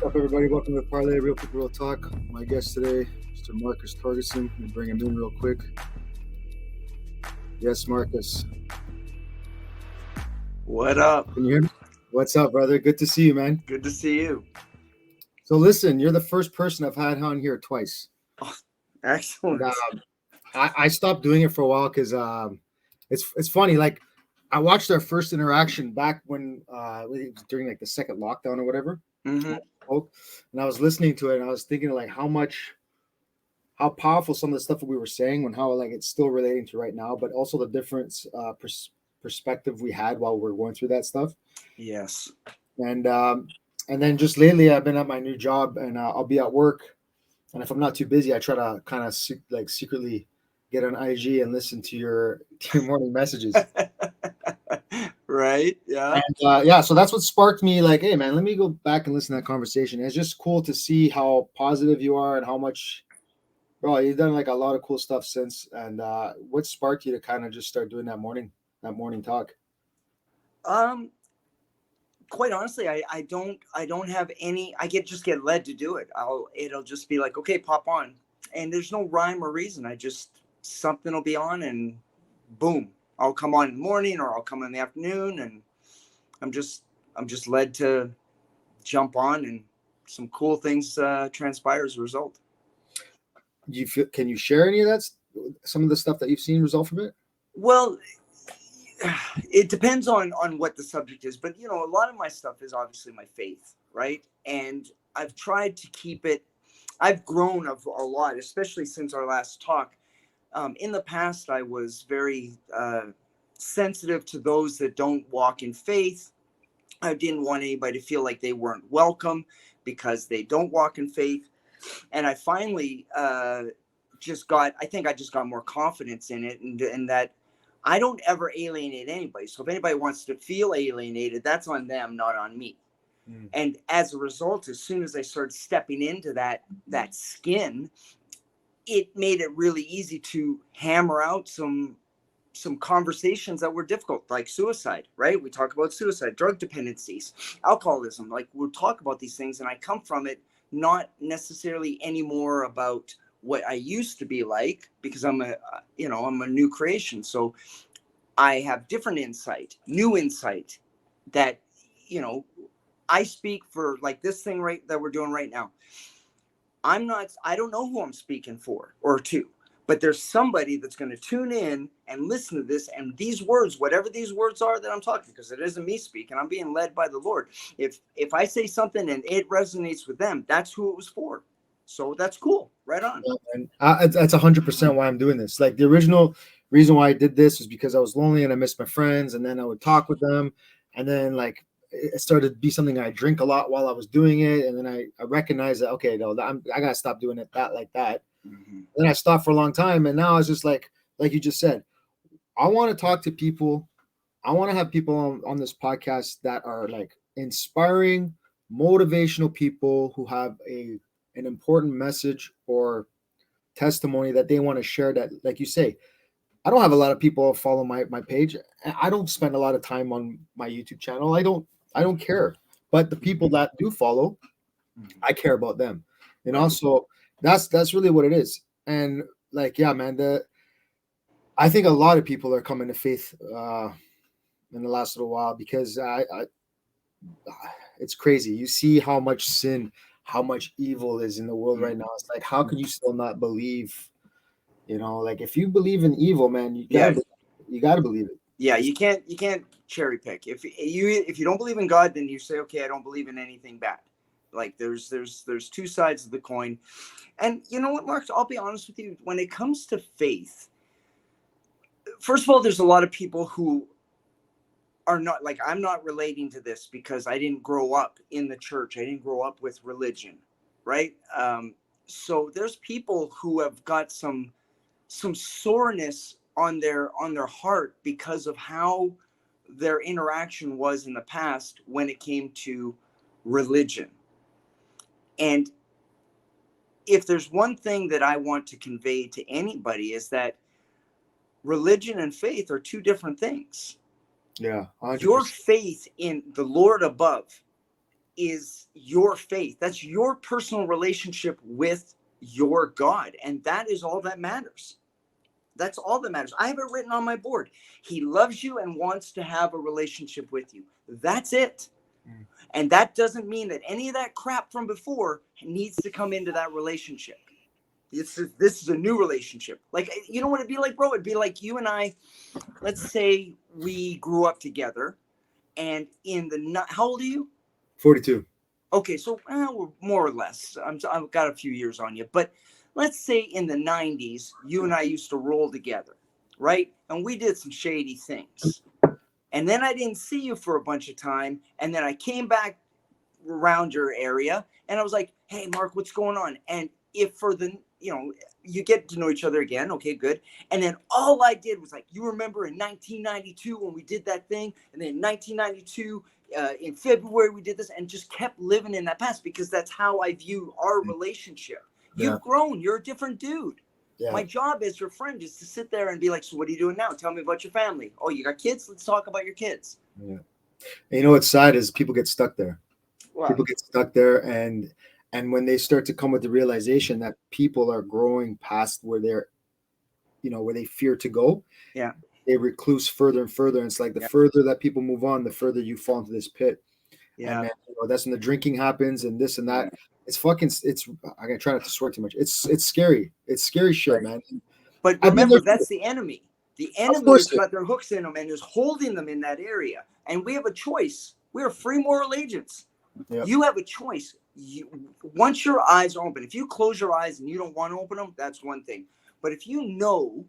up, everybody? Welcome to Parlay Real People Real Talk. My guest today, Mr. Marcus Torgerson. Let me bring him in real quick. Yes, Marcus. What up? Can you hear me? What's up, brother? Good to see you, man. Good to see you. So listen, you're the first person I've had on here twice. Oh, excellent. And, I stopped doing it for a while because it's funny. Like, I watched our first interaction back when during like the second lockdown or whatever. Mm-hmm. And I was listening to it and I was thinking like how powerful some of the stuff that we were saying and how like it's still relating to right now, but also the different perspective we had while we were going through that stuff. Yes. And then just lately I've been at my new job and I'll be at work, and if I'm not too busy, I try to kind of secretly get on IG and listen to your morning messages. Right. Yeah. And so that's what sparked me. Like, hey, man, let me go back and listen to that conversation. It's just cool to see how positive you are and how much, bro, you've done like a lot of cool stuff since. And what sparked you to kind of just start doing that morning talk? Quite honestly, I don't have any. Just get led to do it. It'll just be like, okay, pop on, and there's no rhyme or reason. Something will be on, and boom, I'll come on in the morning or I'll come in the afternoon, and I'm just led to jump on, and some cool things transpire as a result. Can you share any of that? Some of the stuff that you've seen result from it? Well, it depends on what the subject is, but a lot of my stuff is obviously my faith, right? And I've tried to keep it. I've grown a lot, especially since our last talk. In the past, I was very sensitive to those that don't walk in faith. I didn't want anybody to feel like they weren't welcome because they don't walk in faith. And I finally I just got more confidence in it, and that I don't ever alienate anybody. So if anybody wants to feel alienated, that's on them, not on me. And as a result, as soon as I started stepping into that skin, it made it really easy to hammer out some conversations that were difficult, like suicide, right? We talk about suicide, drug dependencies, alcoholism. Like, we'll talk about these things, and I come from it not necessarily anymore about what I used to be like, because I'm a new creation. So I have different insight, new insight that, I speak for, like this thing right that we're doing right now. I don't know who I'm speaking for or to, but there's somebody that's going to tune in and listen to this. And these words, whatever these words are that I'm talking, because it isn't me speaking, I'm being led by the Lord. If I say something and it resonates with them, that's who it was for. So that's cool. Right on. And that's 100% why I'm doing this. Like, the original reason why I did this was because I was lonely and I missed my friends, and then I would talk with them, and then like it started to be something I drink a lot while I was doing it, and then I recognized that, okay, no, I gotta stop doing it like that. Mm-hmm. Then I stopped for a long time, and now it's just like you just said, I want to talk to people. I want to have people on this podcast that are like inspiring, motivational people who have an important message or testimony that they want to share, that, like you say, I don't have a lot of people follow my page. I don't spend a lot of time on my YouTube channel. I don't care. But the people that do follow, I care about them. And also that's really what it is. And like, yeah, man, I think a lot of people are coming to faith in the last little while, because it's crazy. You see how much sin, how much evil is in the world right now. It's like, how can you still not believe? Like, if you believe in evil, man, you gotta believe it. Yeah, you can't cherry pick. If you don't believe in God, then you say, okay, I don't believe in anything bad. Like, there's two sides of the coin. And you know what, Mark? I'll be honest with you. When it comes to faith, first of all, there's a lot of people who are not, like, I'm not relating to this because I didn't grow up in the church. I didn't grow up with religion, right? So there's people who have got some soreness on their heart because of how their interaction was in the past when it came to religion. And if there's one thing that I want to convey to anybody, is that religion and faith are two different things. Yeah. 100%. Your faith in the Lord above is your faith. That's your personal relationship with your God. And that is all that matters. That's all that matters. I have it written on my board. He loves you and wants to have a relationship with you. That's it. And that doesn't mean that any of that crap from before needs to come into that relationship. This is a new relationship. Like, you know what it'd be like, bro? It'd be like you and I, let's say we grew up together, and how old are you? 42. Okay, so we're more or less. I've got a few years on you, but let's say in the 90s, you and I used to roll together, right? And we did some shady things. And then I didn't see you for a bunch of time. And then I came back around your area and I was like, hey, Mark, what's going on? And if for the, you get to know each other again. Okay, good. And then all I did was like, you remember in 1992 when we did that thing? And then in 1992, in February, we did this, and just kept living in that past, because that's how I view our relationship. You've grown. You're a different dude. Yeah. My job as your friend is to sit there and be like, so what are you doing now? Tell me about your family. Oh, you got kids? Let's talk about your kids. Yeah. And you know what's sad is people get stuck there. Wow. People get stuck there, and when they start to come with the realization that people are growing past where they're, where they fear to go. Yeah. They recluse further and further. And it's like the further that people move on, the further you fall into this pit. Yeah. And then, that's when the drinking happens and this and that. Yeah. It's I'm gonna try not to swear too much. It's scary. It's scary shit, man. But remember, that's the enemy. The enemy has got their hooks in them and is holding them in that area. And we have a choice. We are free moral agents. Yep. You have a choice. Once your eyes are open, if you close your eyes and you don't want to open them, that's one thing. But if you know,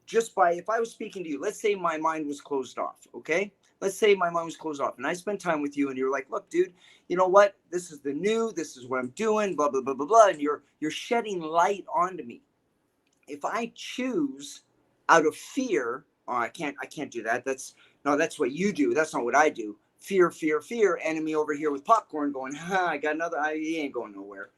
if I was speaking to you, let's say my mind was closed off, okay? Let's say my mind was closed off and I spent time with you and you're like, look, dude, you know what? This is this is what I'm doing, blah, blah, blah, blah, blah. And you're shedding light onto me. If I choose out of fear, I can't do that. That's what you do. That's not what I do. Fear, fear, fear, enemy over here with popcorn going, I got another, he ain't going nowhere.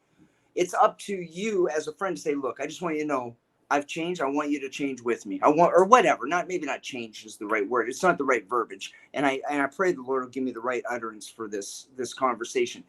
It's up to you as a friend to say, look, I just want you to know, I've changed. I want you to change with me. Or whatever. Maybe not change is the right word. It's not the right verbiage. And I pray the Lord will give me the right utterance for this conversation.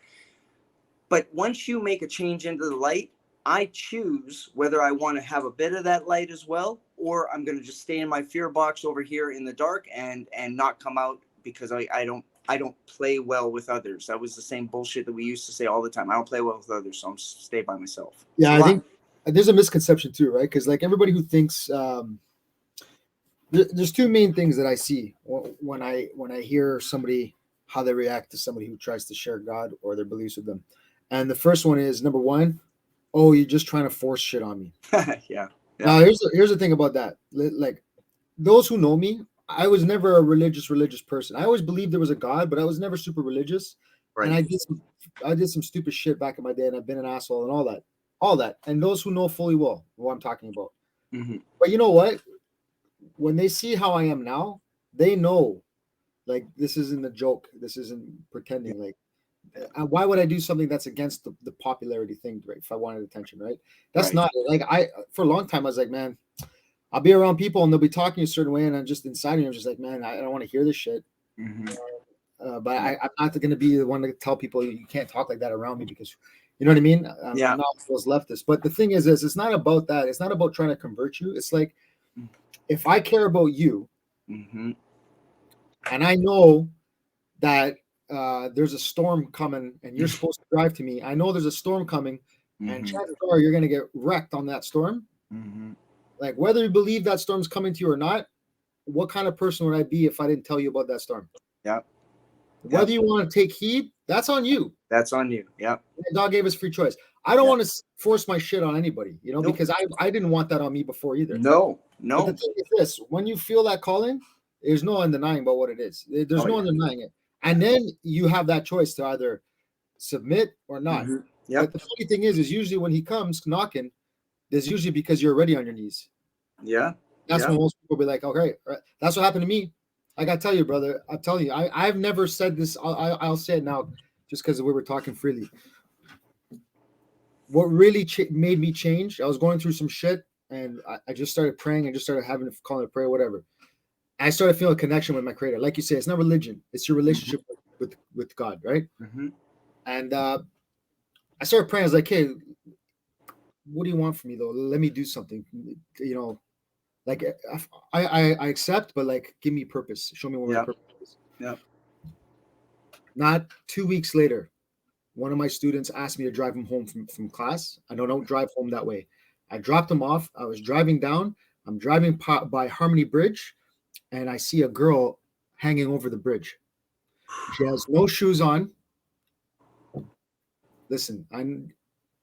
But once you make a change into the light, I choose whether I want to have a bit of that light as well, or I'm going to just stay in my fear box over here in the dark and not come out, because I don't play well with others. That was the same bullshit that we used to say all the time. I don't play well with others, so I'm just stay by myself. Yeah, I think there's a misconception too, right? Because like everybody who thinks there's two main things that I see when I hear somebody, how they react to somebody who tries to share God or their beliefs with them. And the first one is, number one, oh, you're just trying to force shit on me. Yeah. Now here's the thing about that. Like, those who know me, I was never a religious person. I always believed there was a God, but I was never super religious. Right. And I did some stupid shit back in my day, and I've been an asshole and all that. And those who know fully well what I'm talking about. Mm-hmm. But you know what? When they see how I am now, they know, like, this isn't a joke. This isn't pretending. Like, why would I do something that's against the popularity thing, right? If I wanted attention, right? That's not it. Like, for a long time, I was like, man, I'll be around people and they'll be talking a certain way, and I'm just inside me, I'm just like, man, I don't want to hear this shit. Mm-hmm. But I'm not going to be the one to tell people you can't talk like that around me, because, you know what I mean? I'm not those leftists. But the thing is it's not about that. It's not about trying to convert you. It's like, if I care about you, mm-hmm. and I know that there's a storm coming and you're supposed to drive to me, I know there's a storm coming, mm-hmm. and chances are you're going to get wrecked on that storm. Mm-hmm. Like, whether you believe that storm's coming to you or not, what kind of person would I be if I didn't tell you about that storm? Yeah. Whether you want to take heed, that's on you. That's on you. Yeah. God gave us free choice. I don't want to force my shit on anybody, because I didn't want that on me before either. No. But the thing is this: when you feel that calling, there's no denying about what it is. There's no denying it. And then you have that choice to either submit or not. Mm-hmm. Yep. But the funny thing is usually when he comes knocking, there's usually because you're already on your knees. Yeah. That's when most people be like, okay, that's what happened to me. I got to tell you, brother, I'm telling you, I've never said this. I'll say it now just because we were talking freely. What really made me change, I was going through some shit, and I just started praying and just started calling it prayer, whatever. I started feeling a connection with my creator. Like you say, it's not religion. It's your relationship with God, right? Mm-hmm. And I started praying. I was like, hey, what do you want from me though? Let me do something. You know, like I accept, but like give me purpose. Show me what my purpose is. Yeah. Not 2 weeks later, one of my students asked me to drive him home from class. I don't drive home that way. I dropped him off. I was driving down. I'm driving by Harmony Bridge, and I see a girl hanging over the bridge. She has no shoes on. Listen,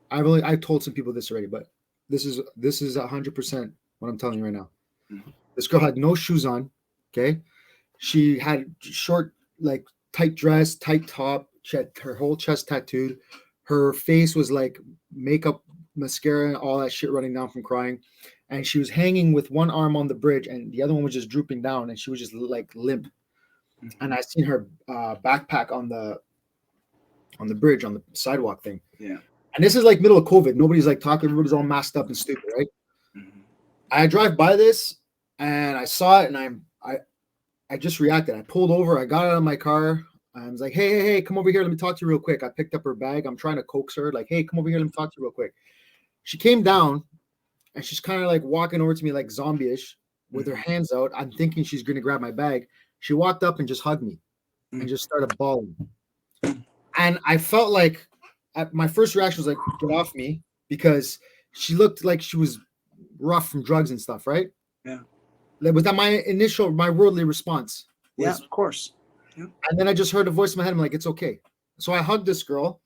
I told some people this already, but this is 100% what I'm telling you right now. Mm-hmm. This girl had no shoes on. Okay, she had short, like tight dress, tight top. She had her whole chest tattooed. Her face was like makeup, mascara, and all that shit running down from crying. And she was hanging with one arm on the bridge, and the other one was just drooping down, and she was just like limp. Mm-hmm. And I seen her backpack on the bridge, on the sidewalk thing. Yeah. And this is like middle of COVID. Nobody's like talking. Everybody's all masked up and stupid, right? Mm-hmm. I drive by this and I saw it, and I just reacted. I pulled over. I got out of my car. I was like, hey, come over here. Let me talk to you real quick. I picked up her bag. I'm trying to coax her. Like, hey, come over here. Let me talk to you real quick. She came down, and she's kind of like walking over to me like zombie-ish with her hands out. I'm thinking she's going to grab my bag. She walked up and just hugged me and just started bawling. And I felt like my first reaction was like, get off me, because she looked like she was rough from drugs and stuff, right? Yeah. Was that my worldly response? Yeah, of course. Yeah. And then I just heard a voice in my head. I'm like, it's okay. So I hugged this girl.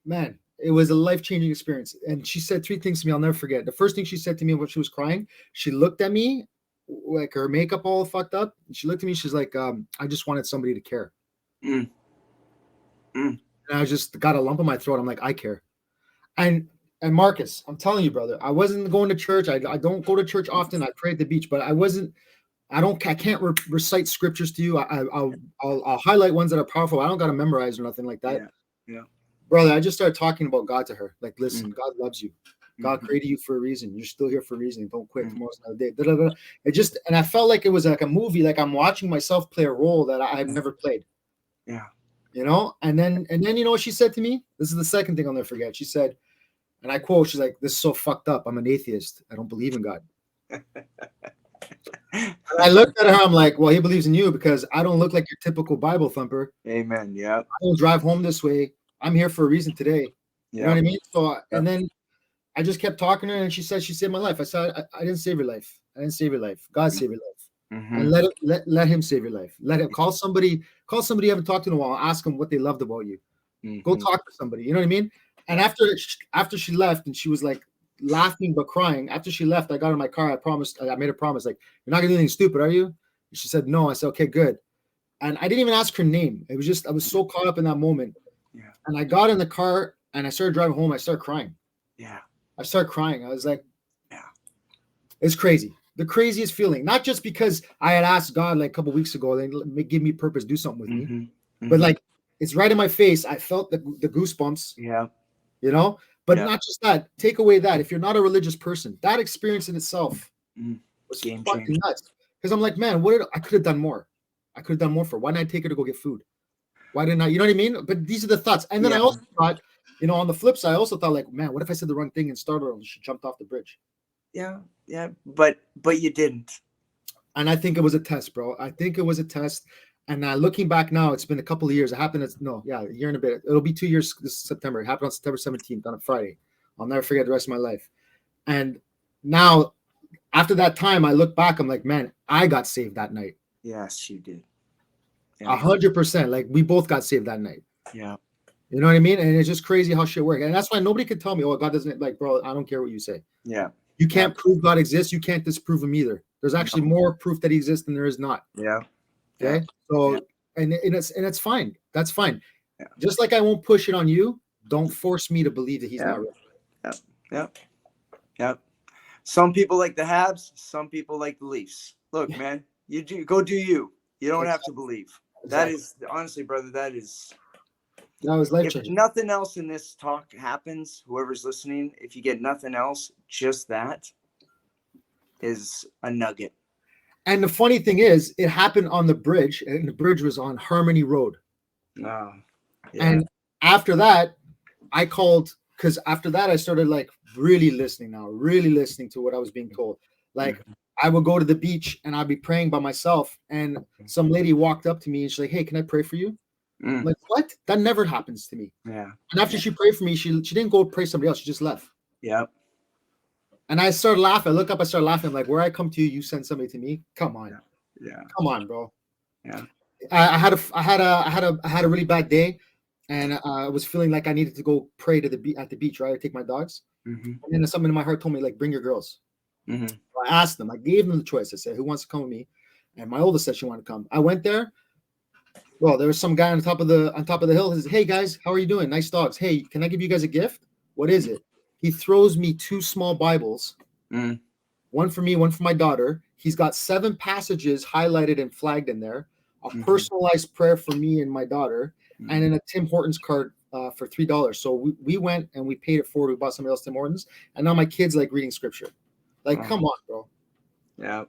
Man, it was a life-changing experience. And she said 3 things to me I'll never forget. The first thing she said to me when she was crying, she looked at me, like her makeup all fucked up. And she looked at me. She's like, I just wanted somebody to care. Mm. And I just got a lump in my throat. I'm like, I care. And Marcus, I'm telling you, brother, I wasn't going to church. I don't go to church often. I pray at the beach, but I can't recite scriptures to you. I'll highlight ones that are powerful. I don't got to memorize or nothing like that. Yeah. Brother, I just started talking about God to her. Like, listen, God loves you. God created you for a reason. You're still here for a reason. Don't quit. Tomorrow's another day. It just, and I felt like it was like a movie. Like I'm watching myself play a role that I've never played. Yeah. You know, and then you know what she said to me? This is the second thing I'll never forget. She said, and I quote, she's like, "This is so fucked up. I'm an atheist. I don't believe in God." And I looked at her. I'm like, "Well, he believes in you because I don't look like your typical Bible thumper." Amen. Yeah. I don't drive home this way. I'm here for a reason today. You know what I mean? So, and then I just kept talking to her, and she said she saved my life. I said, I didn't save your life. I didn't save your life. God saved your life. And let him save your life. Let him call somebody you haven't talked to in a while. Ask them what they loved about you. Go talk to somebody. You know what I mean? And after she left, and she was like laughing but crying. After she left, I got in my car. I made a promise, like, you're not gonna do anything stupid, are you? And she said no. I said, okay, good. And I didn't even ask her name. It was just I was so caught up in that moment. Yeah. And I got in the car and I started driving home. I started crying. Yeah. I started crying. I was like, yeah, it's crazy. The craziest feeling, not just because I had asked God like a couple weeks ago, then give me purpose, do something with me, but like it's right in my face. I felt the goosebumps. Yeah, you know. But not just that. Take away that if you're not a religious person, that experience in itself was fucking nuts. Because I'm like, man, I could have done more. I could have done more for her. Why didn't I take her to go get food? Why didn't I? You know what I mean? But these are the thoughts. And then I also thought, you know, on the flip side, I also thought like, man, what if I said the wrong thing and started her and she jumped off the bridge? Yeah, but you didn't. And I think it was a test, bro. I think it was a test. And looking back now, it's been a couple of years. It happened. A year and a bit. It'll be 2 years this September. It happened on September 17th on a Friday. I'll never forget the rest of my life. And now, after that time, I look back. I'm like, man, I got saved that night. Yes, you did. 100%. Like we both got saved that night. Yeah. You know what I mean? And it's just crazy how shit works. And that's why nobody could tell me, oh, God doesn't, like, bro, I don't care what you say. Yeah. You can't prove God exists. You can't disprove him either. There's actually more proof that he exists than there is not. Yeah. Okay. So, and it's fine. That's fine. Yeah. Just like I won't push it on you, don't force me to believe that he's not real. Yeah. Some people like the Habs. Some people like the Leafs. Look, man, go do you. You don't have to believe. Exactly. That is, honestly, brother, that was life-changing. If nothing else in this talk happens, whoever's listening, if you get nothing else, just that is a nugget. And the funny thing is, it happened on the bridge, and the bridge was on Harmony Road. Oh, yeah. After that, I called, because after that I started like really listening to what I was being told. Like I would go to the beach and I'd be praying by myself, and some lady walked up to me and she's like, "Hey, can I pray for you?" I'm like, "What? That never happens to me." Yeah. And after she prayed for me, she didn't go pray somebody else. She just left. Yeah. And I started laughing. I look up, I started laughing. I'm like, where I come to you, you send somebody to me? Come on. Yeah. Come on, bro. Yeah. I had a really bad day, and I was feeling like I needed to go pray to at the beach, right? I take my dogs. And then something in my heart told me, like, bring your girls. So I asked them, I gave them the choice. I said, who wants to come with me? And my oldest said she wanted to come. I went there. Well, there was some guy on top of the hill. He says, "Hey guys, how are you doing? Nice dogs. Hey, can I give you guys a gift? What is it?" He throws me 2 small Bibles, one for me, one for my daughter. He's got 7 passages highlighted and flagged in there, a personalized prayer for me and my daughter, and then a Tim Hortons card for $3. So we went and we paid it forward. We bought somebody else Tim Hortons, and now my kid's like reading scripture. Like, come on, bro. Yeah.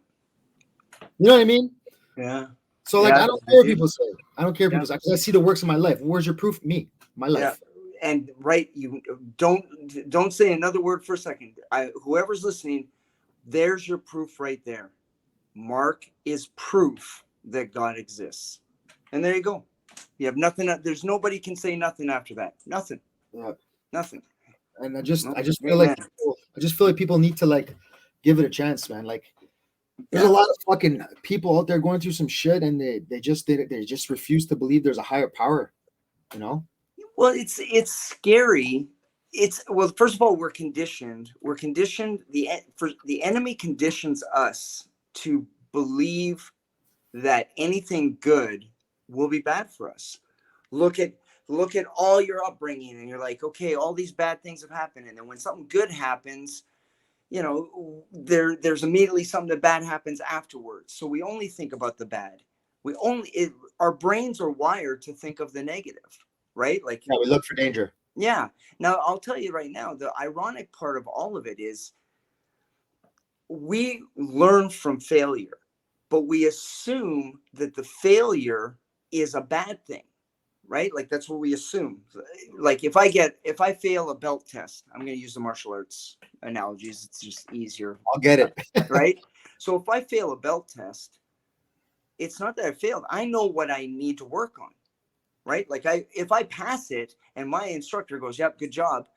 You know what I mean? Yeah. So like, I don't care what people say. I don't care what people say, because I see the works of my life. Where's your proof? Me, my life. And you don't say another word for a second. Whoever's listening, there's your proof right there. Mark is proof that God exists. And there you go. You have nothing. There's nobody can say nothing after that. Nothing. Yeah. Nothing. And I just feel like people need to like give it a chance, man. Like, there's a lot of fucking people out there going through some shit, and they just refuse to believe there's a higher power, you know? Well, it's scary. First of all, we're conditioned. We're conditioned. The enemy conditions us to believe that anything good will be bad for us. Look at all your upbringing, and you're like, okay, all these bad things have happened, and then when something good happens, you know, there's immediately something that bad happens afterwards. So we only think about the bad. Our brains are wired to think of the negative, right? Like, we look for danger. Yeah. Now, I'll tell you right now, the ironic part of all of it is we learn from failure, but we assume that the failure is a bad thing, right? Like, that's what we assume. Like, if I fail a belt test, I'm going to use the martial arts analogies. It's just easier. I'll get it. Right? So if I fail a belt test, it's not that I failed. I know what I need to work on, right? Like, if I pass it and my instructor goes, "Yep, good job."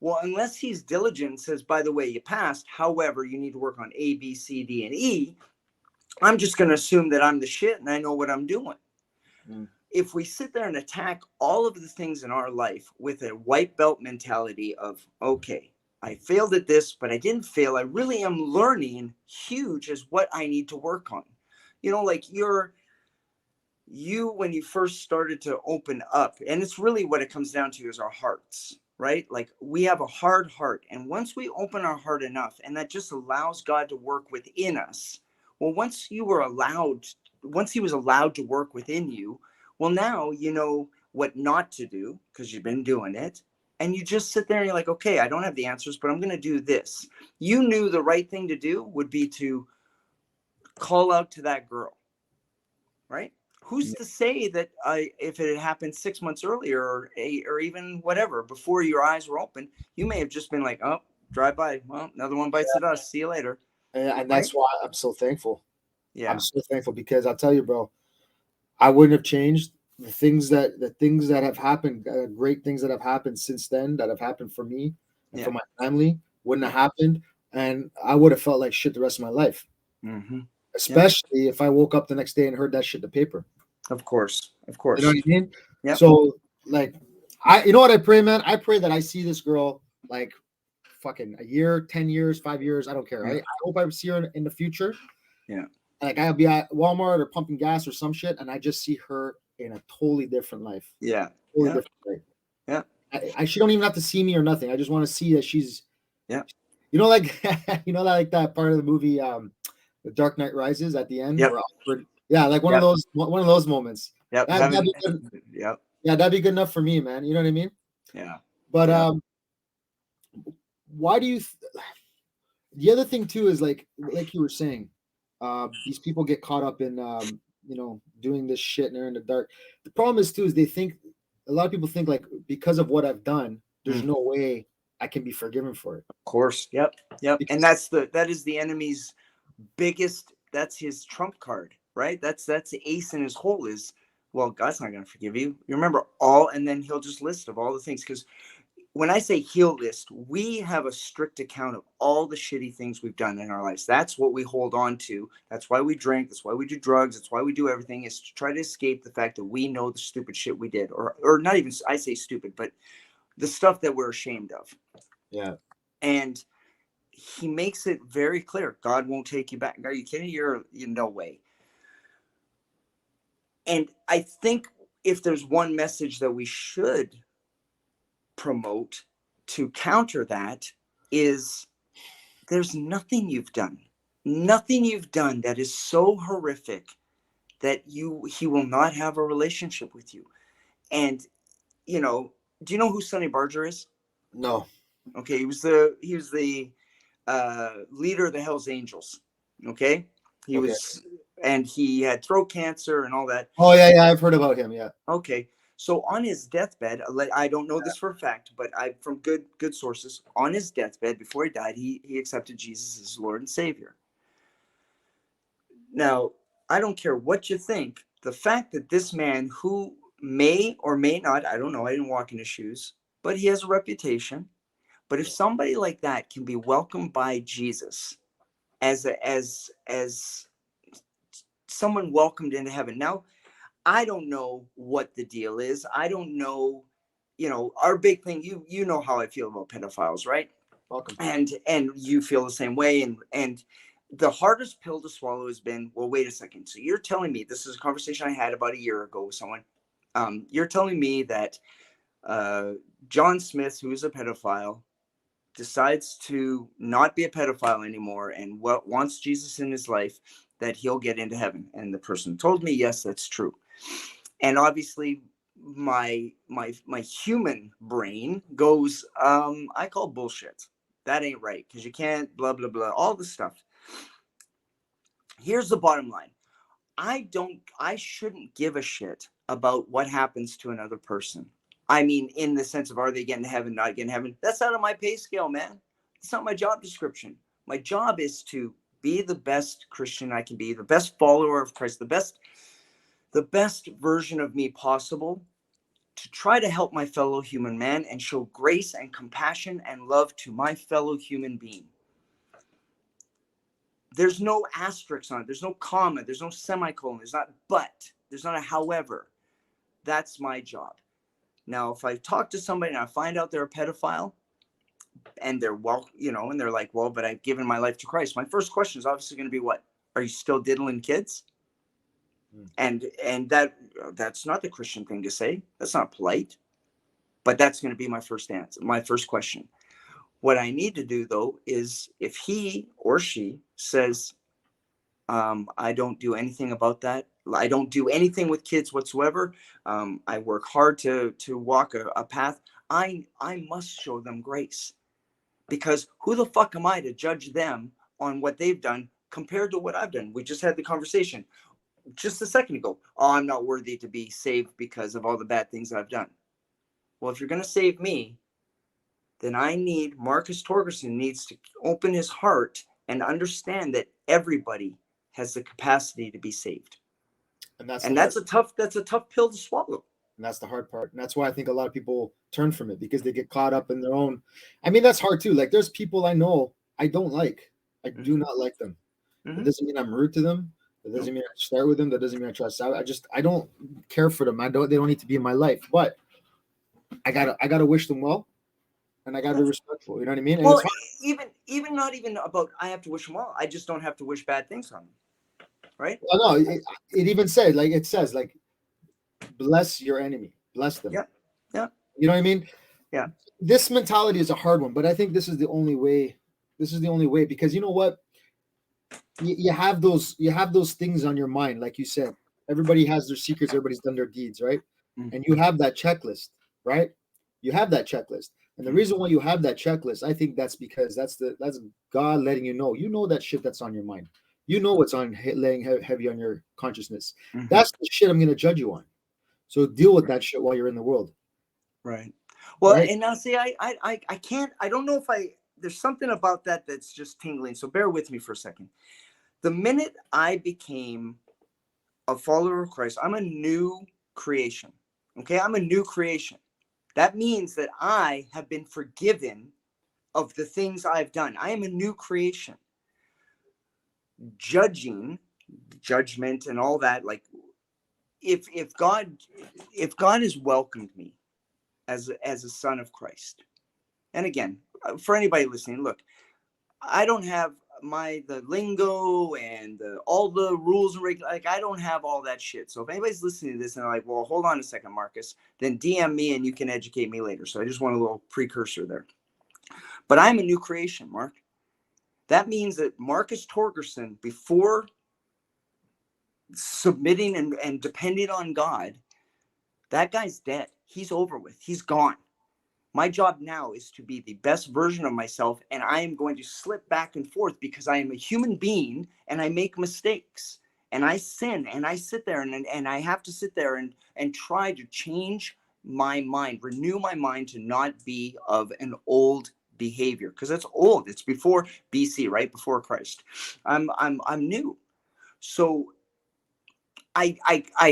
Well, unless he's diligent and says, "By the way, you passed. However, you need to work on A, B, C, D, and E," I'm just going to assume that I'm the shit and I know what I'm doing. If we sit there and attack all of the things in our life with a white belt mentality of, okay, I failed at this, but I didn't fail. I really am learning. Huge is what I need to work on. You know, like when you first started to open up, and it's really what it comes down to is our hearts, right? Like, we have a hard heart. And once we open our heart enough, and that just allows God to work within us. Well, once he was allowed to work within you, well, now you know what not to do because you've been doing it. And you just sit there and you're like, okay, I don't have the answers, but I'm going to do this. You knew the right thing to do would be to call out to that girl, right? Who's to say that if it had happened 6 months earlier or even whatever, before your eyes were open, you may have just been like, oh, drive by. Well, another one bites the dust. See you later. And that's why I'm so thankful. Yeah. I'm so thankful, because I'll tell you, bro, I wouldn't have changed the things that have happened, great things that have happened since then, that have happened for me and for my family, wouldn't have happened. And I would have felt like shit the rest of my life. Especially if I woke up the next day and heard that shit in the paper. Of course. You know what I mean? Yep. So, like, you know what I pray, man? I pray that I see this girl like fucking a year, 10 years, 5 years. I don't care. I hope I see her in the future. Yeah. Like, I'll be at Walmart or pumping gas or some shit, and I just see her in a totally different life. Yeah. Totally different life. Yeah. She don't even have to see me or nothing. I just want to see that she's. Yeah. You know, like like that part of the movie, The Dark Knight Rises at the end. Yep. Yeah, like one of those moments. Yep. That'd be good. Yep. Yeah, that'd be good enough for me, man. You know what I mean? Yeah. But why do you? The other thing too is like you were saying, these people get caught up in doing this shit and they're in the dark. The problem is too is they think a lot of people think like because of what I've done, there's Mm. no way I can be forgiven for it. Of course. Yep. And Because that is the enemy's biggest, that's his trump card, right? That's the ace in his hole is, well, God's not going to forgive you. You remember all, and then he'll just list of all the things. Because when I say he'll list, we have a strict account of all the shitty things we've done in our lives. That's what we hold on to. That's why we drink. That's why we do drugs. That's why we do everything, is to try to escape the fact that we know the stupid shit we did, or not even, I say stupid, but the stuff that we're ashamed of. yeah, And he makes it very clear. God won't take you back. Are you kidding? You're no way. And I think if there's one message that we should promote to counter that, is there's nothing you've done that is so horrific that he will not have a relationship with you. And do you know who Sonny Barger is? no, Okay, he was the leader of the Hells Angels. Okay, he okay. was, and he had throat cancer and all that. Oh yeah, I've heard about him. Yeah. Okay, so on his deathbed, I don't know this for a fact, but I from good sources, on his deathbed before he died, he accepted Jesus as Lord and Savior. Now, I don't care what you think, the fact that this man, who may or may not, I don't know, I didn't walk in his shoes, but he has a reputation. But if somebody like that can be welcomed by Jesus as someone welcomed into heaven. Now, I don't know what the deal is. I don't know, our big thing, you know how I feel about pedophiles, right? Welcome. And you feel the same way. And the hardest pill to swallow has been, well, wait a second. So you're telling me, this is a conversation I had about a year ago with someone. You're telling me that John Smith, who is a pedophile, decides to not be a pedophile anymore and wants Jesus in his life, that he'll get into heaven. And the person told me, yes, that's true. And obviously my human brain goes, I call bullshit. That ain't right, because you can't blah, blah, blah, all this stuff. Here's the bottom line. I shouldn't give a shit about what happens to another person. I mean, in the sense of, are they getting to heaven, not getting to heaven? That's out of my pay scale, man. It's not my job description. My job is to be the best Christian I can be, the best follower of Christ, the best version of me possible, to try to help my fellow human man and show grace and compassion and love to my fellow human being. There's no asterisk on it. There's no comma. There's no semicolon. There's not but. There's not a however. That's my job. Now, if I talk to somebody and I find out they're a pedophile, and they're and they're like, well, but I've given my life to Christ, my first question is obviously going to be, what? Are you still diddling kids? And that's not the Christian thing to say. That's not polite. But that's going to be my first answer, my first question. What I need to do, though, is if he or she says, I don't do anything about that. I don't do anything with kids whatsoever. I work hard to walk a path. I must show them grace, because who the fuck am I to judge them on what they've done compared to what I've done? We just had the conversation just a second ago. Oh, I'm not worthy to be saved because of all the bad things I've done. Well, if you're going to save me, then Marcus Torgerson needs to open his heart and understand that everybody has the capacity to be saved. And that's a tough pill to swallow. And that's the hard part. And that's why I think a lot of people turn from it, because they get caught up in their own. I mean, that's hard too. Like, there's people I know I don't like. I do not like them. That doesn't mean I'm rude to them. That doesn't mean I start with them. That doesn't mean I trust out. I don't care for them. They don't need to be in my life. But I gotta wish them well, and I gotta be respectful. You know what I mean? And well, even not even about I have to wish them well. I just don't have to wish bad things on them. Right? Well, no, it even said, like, it says, like, bless your enemy, bless them. Yeah. You know what I mean? Yeah. This mentality is a hard one, but I think this is the only way. This is the only way, because you know what? You have those things on your mind, like you said. Everybody has their secrets. Everybody's done their deeds, right? And you have that checklist, right? You have that checklist, and the reason why you have that checklist, I think that's because that's God letting you know that shit that's on your mind. You know what's laying heavy on your consciousness. That's the shit I'm going to judge you on. So deal with that shit while you're in the world. Right. Well, Right. and now see, I can't, I don't know if there's something about that that's just tingling. So bear with me for a second. The minute I became a follower of Christ, I'm a new creation. Okay. I'm a new creation. That means that I have been forgiven of the things I've done. I am a new creation. Judgment and all that, like if God has welcomed me as a son of Christ. And again, for anybody listening, look, I don't have the lingo and all the rules and like I don't have all that shit. So if anybody's listening to this and they're like, well, hold on a second, Marcus, then DM me and you can educate me later. So I just want a little precursor there. But I'm a new creation, Mark. That means that Marcus Torgerson, before submitting and depending on God, that guy's dead. He's over with. He's gone. My job now is to be the best version of myself, and I am going to slip back and forth because I am a human being and I make mistakes and I sin and I sit there and I have to sit there and try to change my mind, renew my mind to not be of an old behavior, because it's old. It's before BC, right? Before Christ. I'm new. So I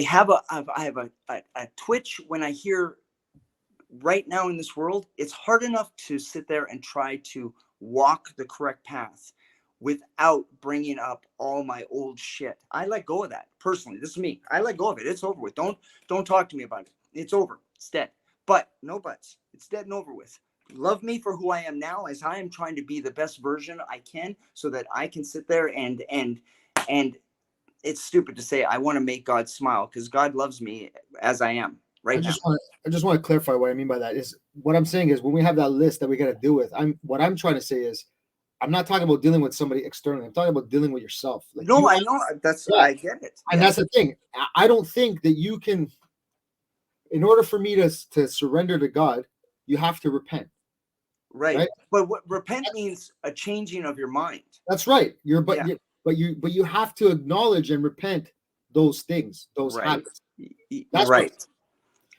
have a twitch when I hear right now in this world, it's hard enough to sit there and try to walk the correct path without bringing up all my old shit. I let go of that personally. This is me. I let go of it. It's over with. Don't talk to me about it. It's over. It's dead. But no buts. It's dead and over with. Love me for who I am now, as I am trying to be the best version I can, so that I can sit there and it's stupid to say I want to make God smile, because God loves me as I am right now. I just want to clarify what I mean by that. Is what I'm saying is when we have that list that we got to deal with, what I'm trying to say is I'm not talking about dealing with somebody externally. I'm talking about dealing with yourself. Like no, I know I get it. And that's the thing. I don't think that you can, in order for me to surrender to God, you have to repent. Right? But what repent means a changing of your mind. That's right. But you have to acknowledge and repent those things, those habits. That's right.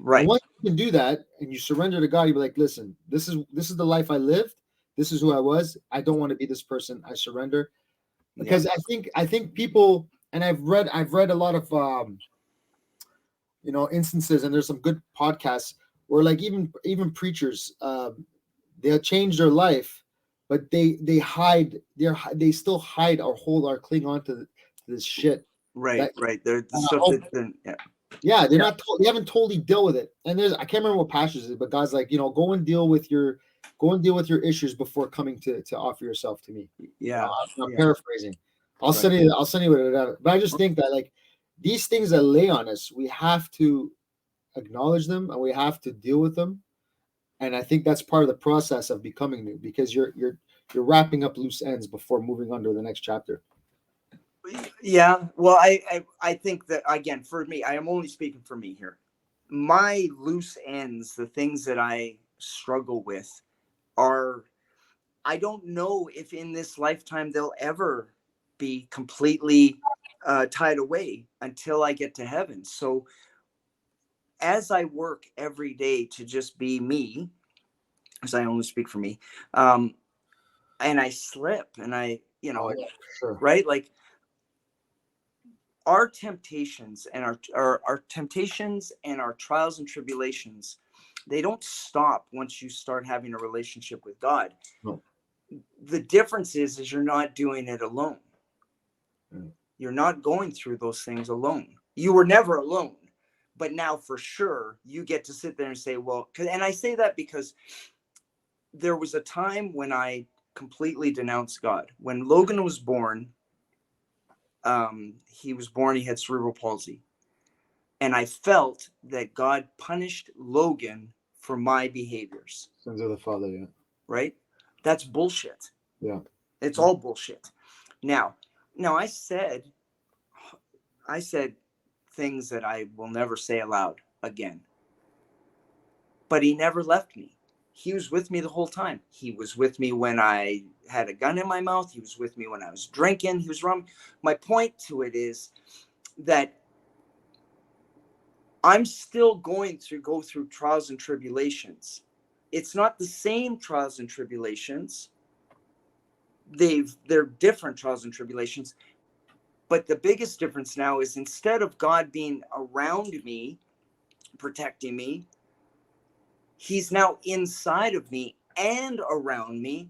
And once you can do that and you surrender to God, you be like, listen, this is the life I lived. This is who I was. I don't want to be this person. I surrender. Because I think people, and I've read a lot of instances, and there's some good podcasts where like even preachers, they'll change their life, but they still hide or hold or cling on to this shit. Right. They're the stuff they're not. They haven't totally dealt with it. And I can't remember what pastors is, but God's like, go and deal with your issues before coming to offer yourself to me. Yeah, I'm paraphrasing. I'll send you it. But I just think that like these things that lay on us, we have to acknowledge them and we have to deal with them. And I think that's part of the process of becoming new, because you're wrapping up loose ends before moving on to the next chapter. Yeah, well, I think that, again, for me, I am only speaking for me here. My loose ends, the things that I struggle with, are, I don't know if in this lifetime they'll ever be completely tied away until I get to heaven. So as I work every day to just be me, as I only speak for me, and I slip and right? Like, our temptations and our temptations and our trials and tribulations, they don't stop once you start having a relationship with God. No. The difference is you're not doing it alone. You're not going through those things alone. You were never alone, but now for sure you get to sit there and say, well, and I say that because there was a time when I completely denounced God. When Logan was born, he had cerebral palsy. And I felt that God punished Logan for my behaviors. Sins of the Father, yeah. Right? That's bullshit. Yeah. It's all bullshit. Now I said things that I will never say aloud again. But he never left me. He was with me the whole time. He was with me when I had a gun in my mouth. He was with me when I was drinking. He was wrong. My point to it is that I'm still go through trials and tribulations. It's not the same trials and tribulations. They're different trials and tribulations. But the biggest difference now is, instead of God being around me, protecting me, he's now inside of me and around me,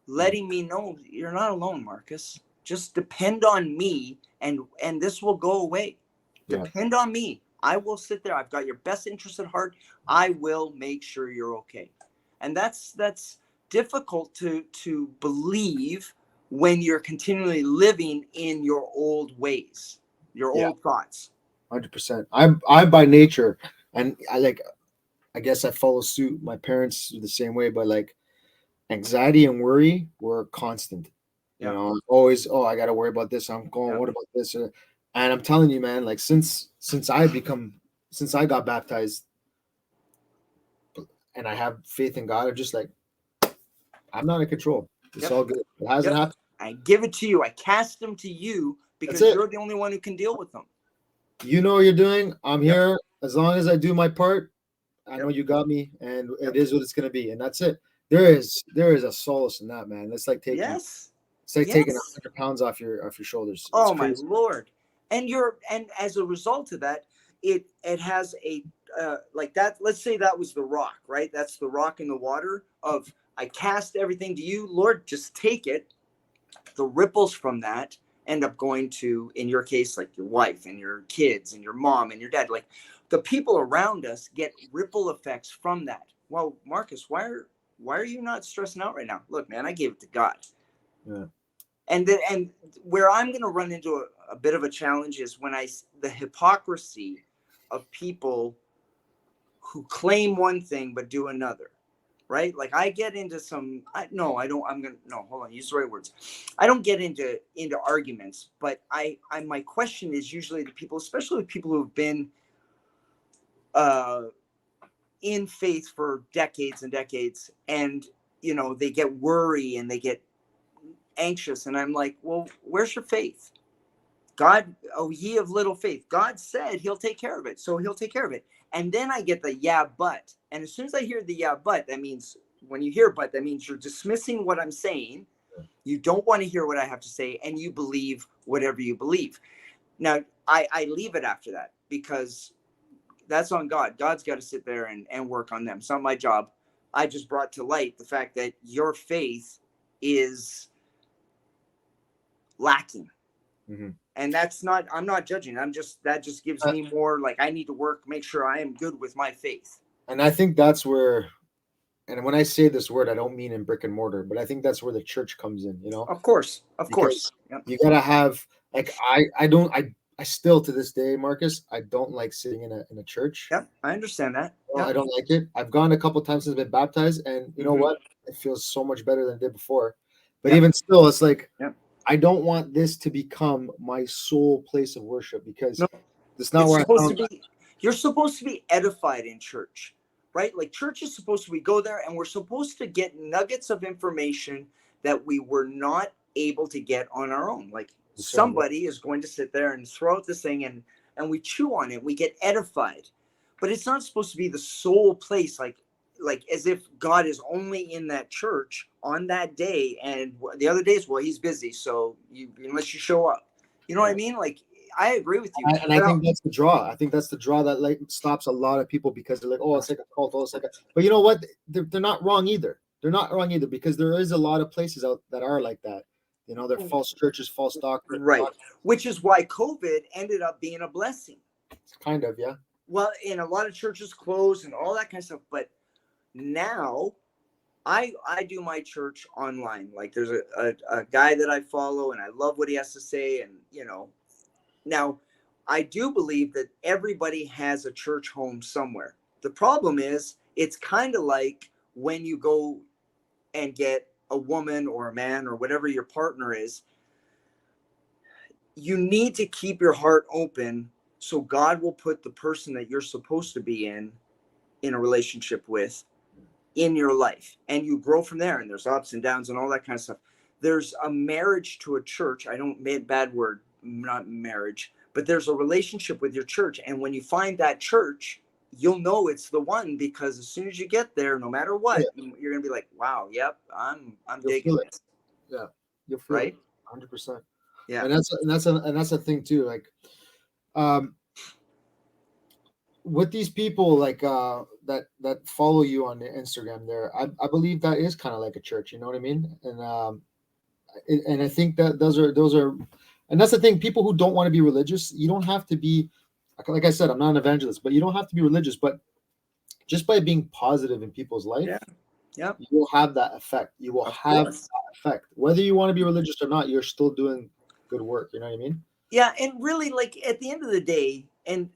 letting me know, you're not alone, Marcus. Just depend on me, and this will go away. Yeah. Depend on me. I will sit there. I've got your best interest at heart. I will make sure you're okay. And that's difficult to believe when you're continually living in your old ways, your old thoughts. 100%. I'm by nature, and I guess I follow suit. My parents do the same way, but like anxiety and worry were constant. Yeah. Always, oh, I got to worry about this. I'm going, what about this? And I'm telling you, man, like since I got baptized and I have faith in God, I'm just like, I'm not in control. It's all good. It hasn't happened. I give it to you. I cast them to you because you're the only one who can deal with them. You know what you're doing. I'm here. As long as I do my part, I know you got me, and it is what it's going to be, and that's it. There is a solace in that, man. It's like taking taking 100 pounds off your shoulders. It's oh crazy. My Lord! And as a result of that, it has a like that. Let's say that was the rock, right? That's the rock in the water of, I cast everything to you, Lord. Just take it. The ripples from that end up going to, in your case, like your wife and your kids and your mom and your dad. Like, the people around us get ripple effects from that. Well, Marcus, why are you not stressing out right now? Look, man, I gave it to God. Yeah. And where I'm going to run into a bit of a challenge is when the hypocrisy of people who claim one thing but do another. Right? Like, I get into use the right words. I don't get into arguments, but my question is usually to people, especially people who have been in faith for decades and decades, and they get worried and they get anxious, and I'm like, well, where's your faith? God, oh, ye of little faith. God said he'll take care of it, so he'll take care of it. And then I get the yeah, but. And as soon as I hear the yeah, but, that means, when you hear but, that means you're dismissing what I'm saying. You don't want to hear what I have to say, and you believe whatever you believe. Now, I leave it after that, because that's on God. God's got to sit there and work on them. It's not my job. I just brought to light the fact that your faith is lacking. Mm-hmm. And I'm not judging. That just gives me more, like, I need to make sure I am good with my faith. And I think that's where, and when I say this word, I don't mean in brick and mortar, but I think that's where the church comes in, Of course. Yep. You got to have, like, I still, to this day, Marcus, I don't like sitting in a church. Yeah, I understand that. Well, I don't like it. I've gone a couple times since I've been baptized, and you know what? It feels so much better than it did before. But even still, it's like, I don't want this to become my sole place of worship, because it's not where you're supposed to be edified in church, right? Like, church is supposed to, we go there and we're supposed to get nuggets of information that we were not able to get on our own. Like, somebody is going to sit there and throw out this thing, and we chew on it. We get edified, but it's not supposed to be the sole place. Like as if God is only in that church on that day, and the other days, well, he's busy. So unless you show up, you know what I mean? Like, I agree with you. And I think that's the draw. I think that's the draw that, like, stops a lot of people, because they're like, oh, it's like a cult. Oh, it's like but you know what? They're not wrong either. They're not wrong either, because there is a lot of places out that are like that. They're false churches, false doctrine. Right. Which is why COVID ended up being a blessing. Kind of, yeah. Well, and a lot of churches closed and all that kind of stuff. But now I do my church online. Like, there's a guy that I follow, and I love what he has to say. And, now I do believe that everybody has a church home somewhere. The problem is, it's kind of like when you go and get a woman or a man or whatever your partner is, you need to keep your heart open, so God will put the person that you're supposed to be in a relationship with in your life, and you grow from there. And there's ups and downs and all that kind of stuff. There's a marriage to a church. I don't, bad word, not marriage, but there's a relationship with your church. And when you find that church, you'll know it's the one, because as soon as you get there, no matter what, you're going to be like, wow, yep, I'm digging this. Yeah. You'll feel right? it 100%. Yeah. And that's a thing too. Like, with these people like that follow you on the Instagram there, I believe that is kind of like a church, you know what I mean? And I think that those are and that's the thing, people who don't want to be religious, you don't have to be, like I said, I'm not an evangelist, but you don't have to be religious, but just by being positive in people's life, yeah, you will have that effect. You will have that effect. Whether you want to be religious or not, you're still doing good work, you know what I mean? Yeah. And really, like, at the end of the day, and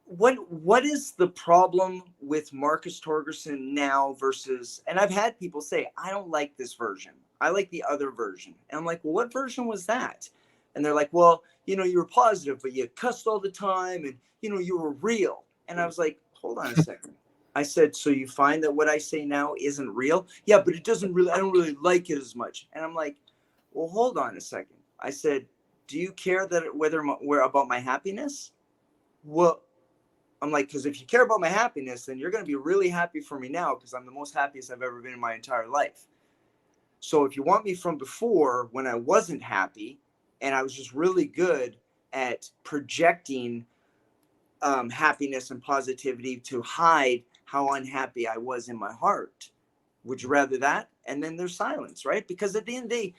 what is the problem with Marcus Torgerson now versus, and I've had people say, I don't like this version, I like the other version. And I'm like, well, what version was that? And they're like, well, you were positive, but you cussed all the time, and you were real. And I was like, hold on a second. I said, so you find that what I say now isn't real? Yeah, but it doesn't really, I don't really like it as much. And I'm like, well, hold on a second. I said, do you care that where about my happiness? Well, I'm like, because if you care about my happiness, then you're going to be really happy for me now, because I'm the most happiest I've ever been in my entire life. So if you want me from before, when I wasn't happy and I was just really good at projecting happiness and positivity to hide how unhappy I was in my heart, would you rather that? And then there's silence, right? Because at the end of the day,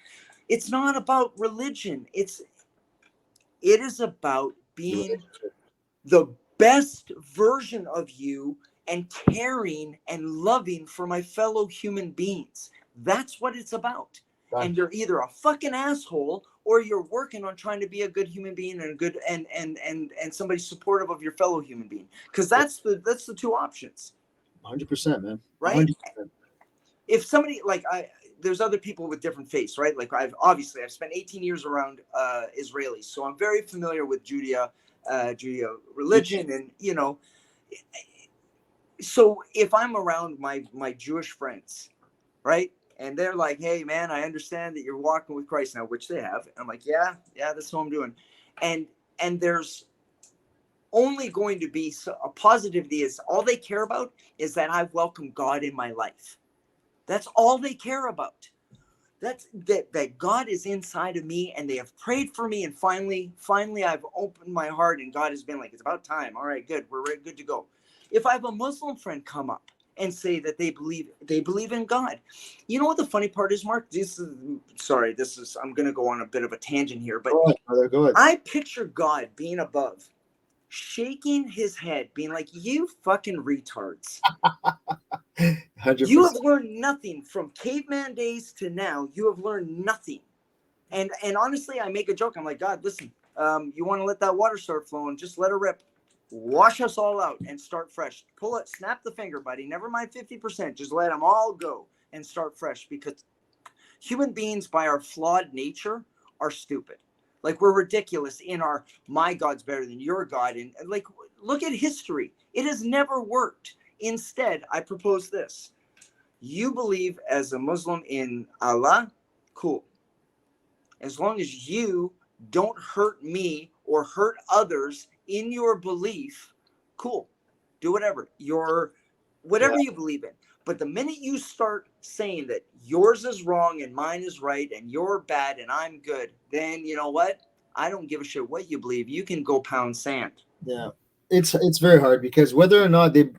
it's not about religion. It is about being the best version of you and caring and loving for my fellow human beings. That's what it's about. Right. And you're either a fucking asshole, or you're working on trying to be a good human being and a good and somebody supportive of your fellow human being. Because that's the two options. 100%, man. Right? 100%. If somebody there's other people with different faiths, right? Like I've spent 18 years around Israelis, so I'm very familiar with Judeo religion, and so if I'm around my Jewish friends, right, and they're like, hey man, I understand that you're walking with Christ now, which they have, and I'm like, yeah, that's what I'm doing, and there's only going to be a positivity. Is all they care about is that I've welcomed God in my life. That's all they care about. That's that God is inside of me, and they have prayed for me, and finally I've opened my heart, and God has been like, it's about time. All right, good, we're good to go. If I have a Muslim friend come up and say that they believe in God, you know what the funny part is, Mark? I'm gonna go on a bit of a tangent here, but go ahead. I picture God being above, shaking his head, being like, you fucking retards. 100%. You have learned nothing from caveman days to now. You have learned nothing. And honestly, I make a joke. I'm like, God, listen, you want to let that water start flowing, just let it rip. Wash us all out and start fresh. Pull it, snap the finger, buddy. Never mind 50%. Just let them all go and start fresh, because human beings, by our flawed nature, are stupid. Like, we're ridiculous in our, my God's better than your God. And like, look at history. It has never worked. Instead, I propose this. You believe as a Muslim in Allah, cool. As long as you don't hurt me or hurt others in your belief, cool. Do whatever. Whatever you believe in. But the minute you start saying that yours is wrong and mine is right and you're bad and I'm good, then you know what? I don't give a shit what you believe. You can go pound sand. Yeah. It's very hard, because whether or not they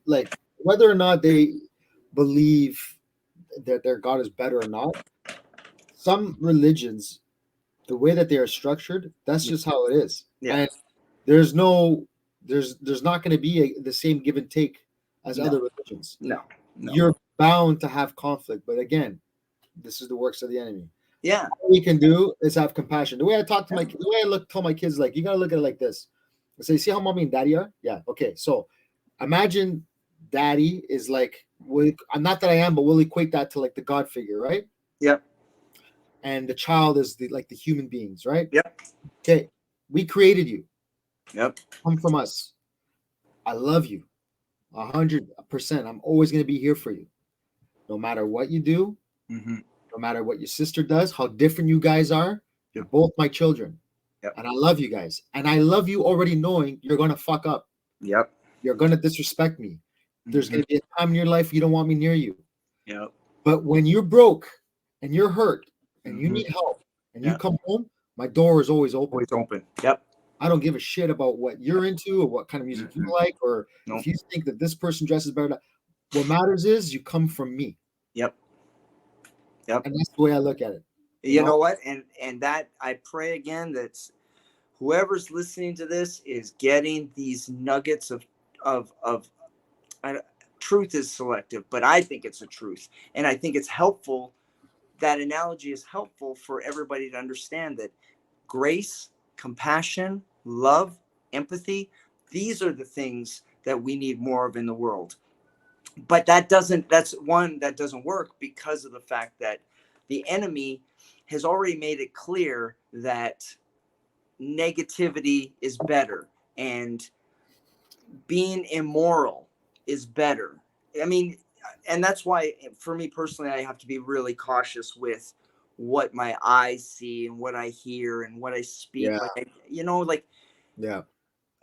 believe that their God is better or not, some religions, the way that they are structured, that's just how it is. Yeah. And there's not going to be the same give and take as other religions. No. You're bound to have conflict, but again, this is the works of the enemy. Yeah. All we can do is have compassion. The way I talk to the way I tell my kids, like, you gotta look at it like this. I say, see how mommy and daddy are? Yeah. Okay. So imagine daddy is like, I'm not that I am, but we'll equate that to like the God figure, right? Yep. And the child is the human beings, right? Yep. Okay. We created you. Yep. Come from us. I love you 100%. I'm always going to be here for you. No matter what you do, no matter what your sister does, how different you guys are, you're both my children. Yep. And I love you guys. And I love you already knowing you're going to fuck up. Yep. You're going to disrespect me. There's Mhm. going to be a time in your life you don't want me near you. Yep. But when you're broke and you're hurt and you Mhm. need help and you Yep. come home, my door is always open. Always open. Yep. I don't give a shit about what you're into or what kind of music you Mhm. like, or No. if you think that this person dresses better. What matters is you come from me. Yep. Yep. And that's the way I look at it. You know what? And that I pray again that whoever's listening to this is getting these nuggets of truth is selective, but I think it's a truth, and I think it's helpful. That analogy is helpful for everybody to understand that grace, compassion, love, empathy, these are the things that we need more of in the world. But that's one that doesn't work because of the fact that the enemy has already made it clear that negativity is better and being immoral is better. I mean, and that's why for me personally, I have to be really cautious with what my eyes see and what I hear and what I speak. Yeah. Like, like Yeah.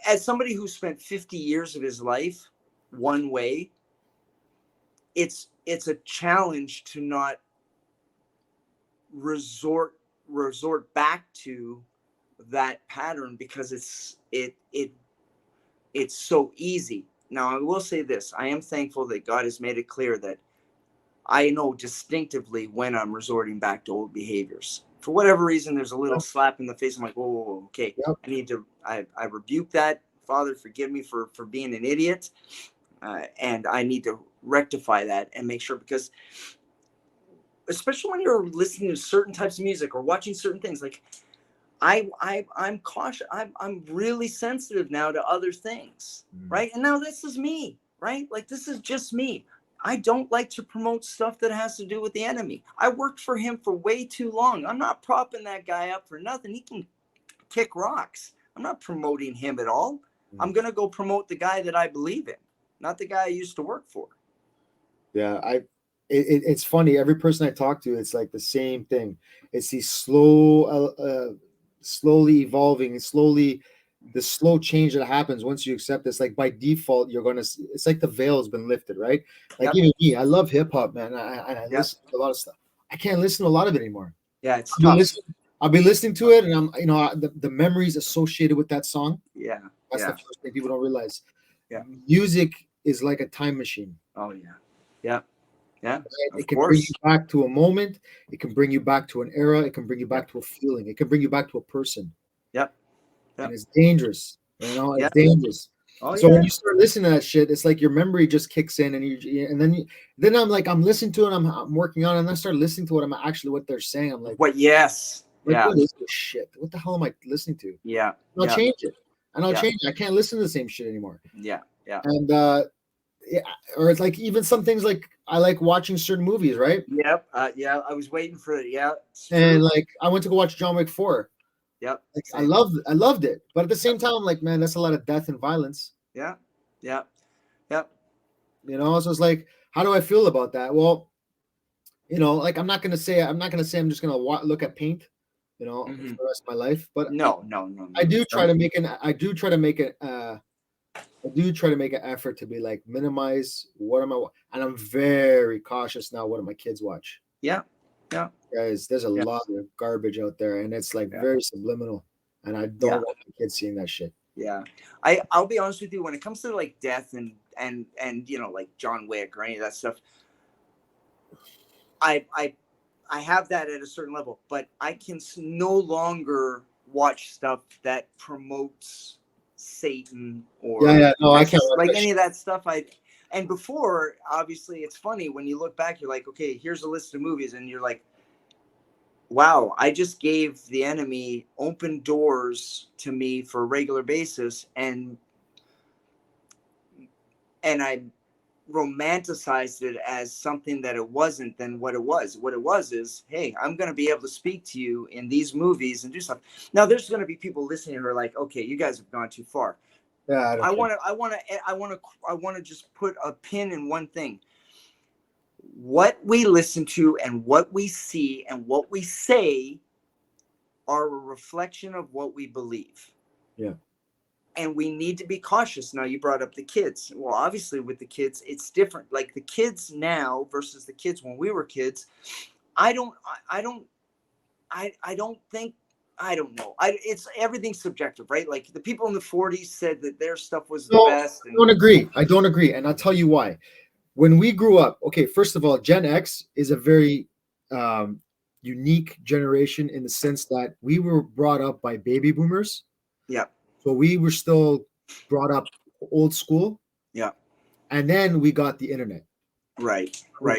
as somebody who spent 50 years of his life one way, it's a challenge to not resort back to that pattern because it's so easy. Now, I will say this. I am thankful that God has made it clear that I know distinctively when I'm resorting back to old behaviors. For whatever reason, there's a little slap in the face. I'm like, whoa, okay. Yep. I rebuke that. Father, forgive me for being an idiot. And I need to rectify that and make sure, because especially when you're listening to certain types of music or watching certain things, like I'm cautious. I'm really sensitive now to other things, right? And now this is me, right? Like this is just me. I don't like to promote stuff that has to do with the enemy. I worked for him for way too long. I'm not propping that guy up for nothing. He can kick rocks. I'm not promoting him at all. I'm gonna go promote the guy that I believe in, not the guy I used to work for. Yeah, it's funny. Every person I talk to, it's like the same thing. It's these slowly evolving and the slow change that happens once you accept this. Like by default, you're gonna. It's like the veil has been lifted, right? Like even me, I love hip hop, man. I listen to a lot of stuff. I can't listen to a lot of it anymore. Yeah, it's tough. I'll be listening to it, and I'm, the memories associated with that song. Yeah, that's the first thing people don't realize. Yeah, music is like a time machine. Oh yeah, yeah. Yeah, it can bring you back to a moment. It can bring you back to an era. It can bring you back to a feeling. It can bring you back to a person. Yep. And it's dangerous. It's dangerous. Oh, so when you start listening to that shit, it's like your memory just kicks in, and then I'm listening to it. I'm working on it, and I start listening to what they're saying. I'm like, what? Yes. Like, what is this shit? What the hell am I listening to? Yeah. I'll change it. And I'll change it. I can't listen to the same shit anymore. Yeah. Yeah. And or it's like even some things, like I like watching certain movies, right? Yep. Yeah, I was waiting for it. Yeah. And like I went to go watch John Wick 4. Yep. Like, I loved it. But at the same time, I'm like, man, that's a lot of death and violence. Yeah. Yeah. Yep. So it's like, how do I feel about that? Well, like I'm not gonna say I'm just gonna look at paint, for the rest of my life. But no. I do try to make an effort to be like minimize and I'm very cautious now. What do my kids watch? Yeah. Yeah. Guys, there's a lot of garbage out there, and it's like very subliminal, and I don't want my kids seeing that shit. Yeah. I'll be honest with you, when it comes to like death and like John Wick or any of that stuff, I have that at a certain level, but I can no longer watch stuff that promotes Satan or I can't like any of that stuff. And before, obviously, it's funny when you look back, you're like, okay, here's a list of movies, and you're like, wow, I just gave the enemy open doors to me for a regular basis, and I romanticized it as something that it wasn't than what it was. What it was is, hey, I'm going to be able to speak to you in these movies and do stuff. Now, there's going to be people listening who are like, okay, you guys have gone too far. Yeah, I want to just put a pin in one thing. What we listen to and what we see and what we say are a reflection of what we believe. Yeah. And we need to be cautious. Now, you brought up the kids. Well, obviously with the kids, it's different. Like the kids now versus the kids when we were kids. I don't think, I don't know. It's everything's subjective, right? Like the people in the 40s said that their stuff was the No, best. I don't agree. I don't agree. And I'll tell you why. When we grew up, okay, first of all, Gen X is a very unique generation in the sense that we were brought up by baby boomers. Yeah. So we were still brought up old school. Yeah. And then we got the internet. Right. Right.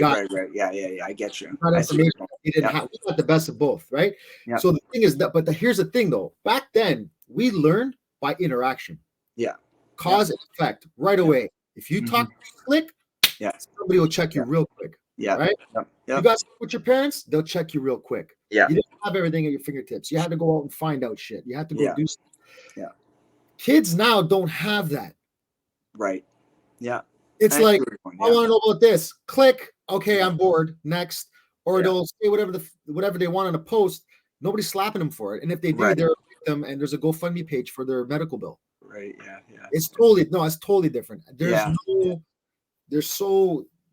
Yeah. I get you. Got I see where information. you're going. We didn't Yeah. have, we got the best of both, right? Yeah. So the thing is that, but here's the thing though. Back then, we learned by interaction. Yeah. Cause and effect right away. If you talk slick, somebody will check you real quick. Yeah. Right? Yep. You got with your parents, they'll check you real quick. Yeah. You didn't have everything at your fingertips. You had to go out and find out shit. You had to go do stuff. Yeah. Kids now don't have that. Right. Yeah. It's I want to know about this. Click. Okay, I'm bored. Next. Or they'll say whatever they want on a post. Nobody's slapping them for it. And if they do, they're a victim, and there's a GoFundMe page for their medical bill. Right. Yeah. It's totally different.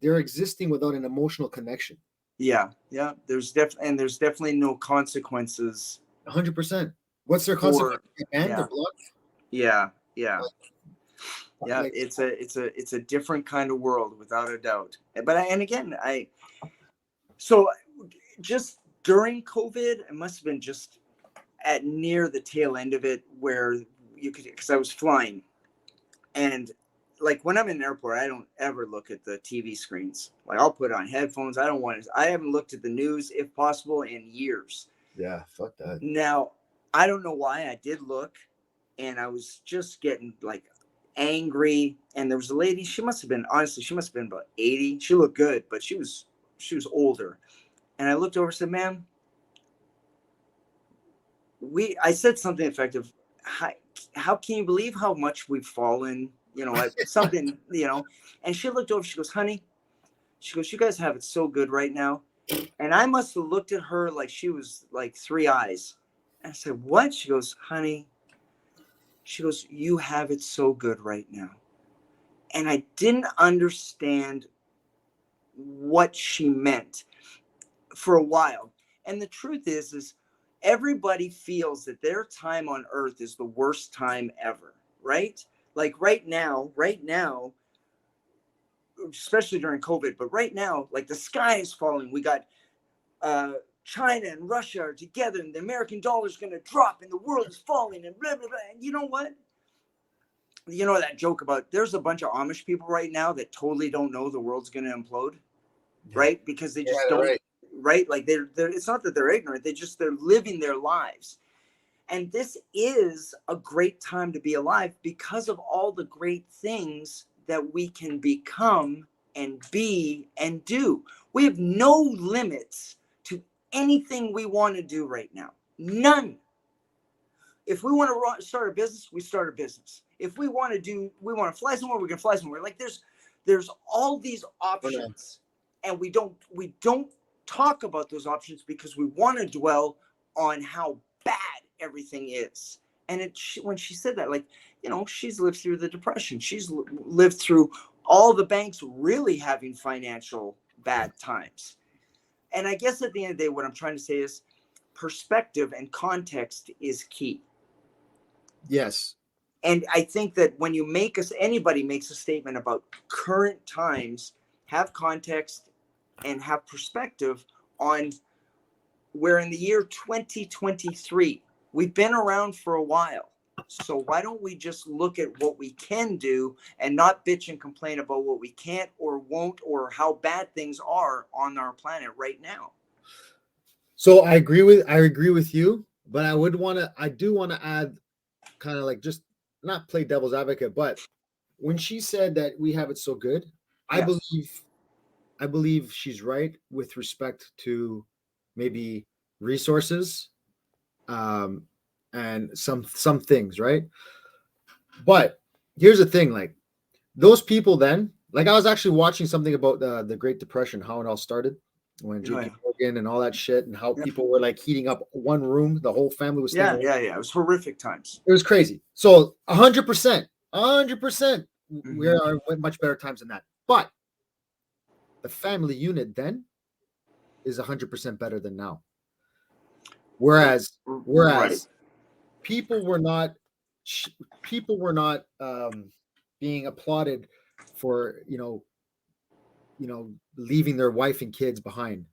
They're existing without an emotional connection. Yeah. There's definitely no consequences. 100%. What's their consequence? Their blood? Yeah. It's a different kind of world without a doubt. But so just during COVID, it must have been just at near the tail end of it where you could, because I was flying, and like when I'm in an airport, I don't ever look at the TV screens. Like I'll put on headphones. I haven't looked at the news, if possible, in years. Yeah, fuck that. Now, I don't know why I did look, and I was just getting like angry. And there was a lady, she must have been about 80. She looked good, but she was older. And I looked over and said, ma'am, I said something effective. How can you believe how much we've fallen? Something, and she looked over, she goes, honey, she goes, you guys have it so good right now. And I must have looked at her like she was like three eyes. And I said, what? She goes, honey, she goes, you have it so good right now. And I didn't understand what she meant for a while. And the truth is everybody feels that their time on earth is the worst time ever, right? Like right now, especially during COVID, but right now, like the sky is falling. We got China and Russia are together, and the American dollar is going to drop, and the world is falling, and blah, blah, blah. And you know what? You know that joke about there's a bunch of Amish people right now that totally don't know the world's going to implode, right? Because they just don't, right? Like they're it's not that they're ignorant. They're living their lives. And this is a great time to be alive because of all the great things that we can become and be and do. We have no limits to anything we want to do right now. None. If we want to start a business, we start a business. If we want to fly somewhere, we can fly somewhere. Like there's all these options, and we don't talk about those options because we want to dwell on how bad everything is. And when she said that, like, she's lived through the Depression. She's lived through all the banks really having financial bad times. And I guess at the end of the day, what I'm trying to say is perspective and context is key. Yes. And I think that when anybody makes a statement about current times, have context and have perspective on where in the year 2023, we've been around for a while. So why don't we just look at what we can do and not bitch and complain about what we can't or won't or how bad things are on our planet right now? So I agree with you, but I do want to add kind of like just not play devil's advocate, but when she said that we have it so good, I believe she's right with respect to maybe resources and some things, right? But here's the thing, like those people then, like I was actually watching something about the Great Depression, how it all started. when Oh, JP yeah. Morgan and all that shit, and how Yeah. people were like heating up one room, the whole family was staying. Yeah. It was horrific times. It was crazy. So 100%, 100%, we Mhm. are much better times than that. But the family unit then is 100% better than now. Whereas Right. people were not people were not being applauded for leaving their wife and kids behind.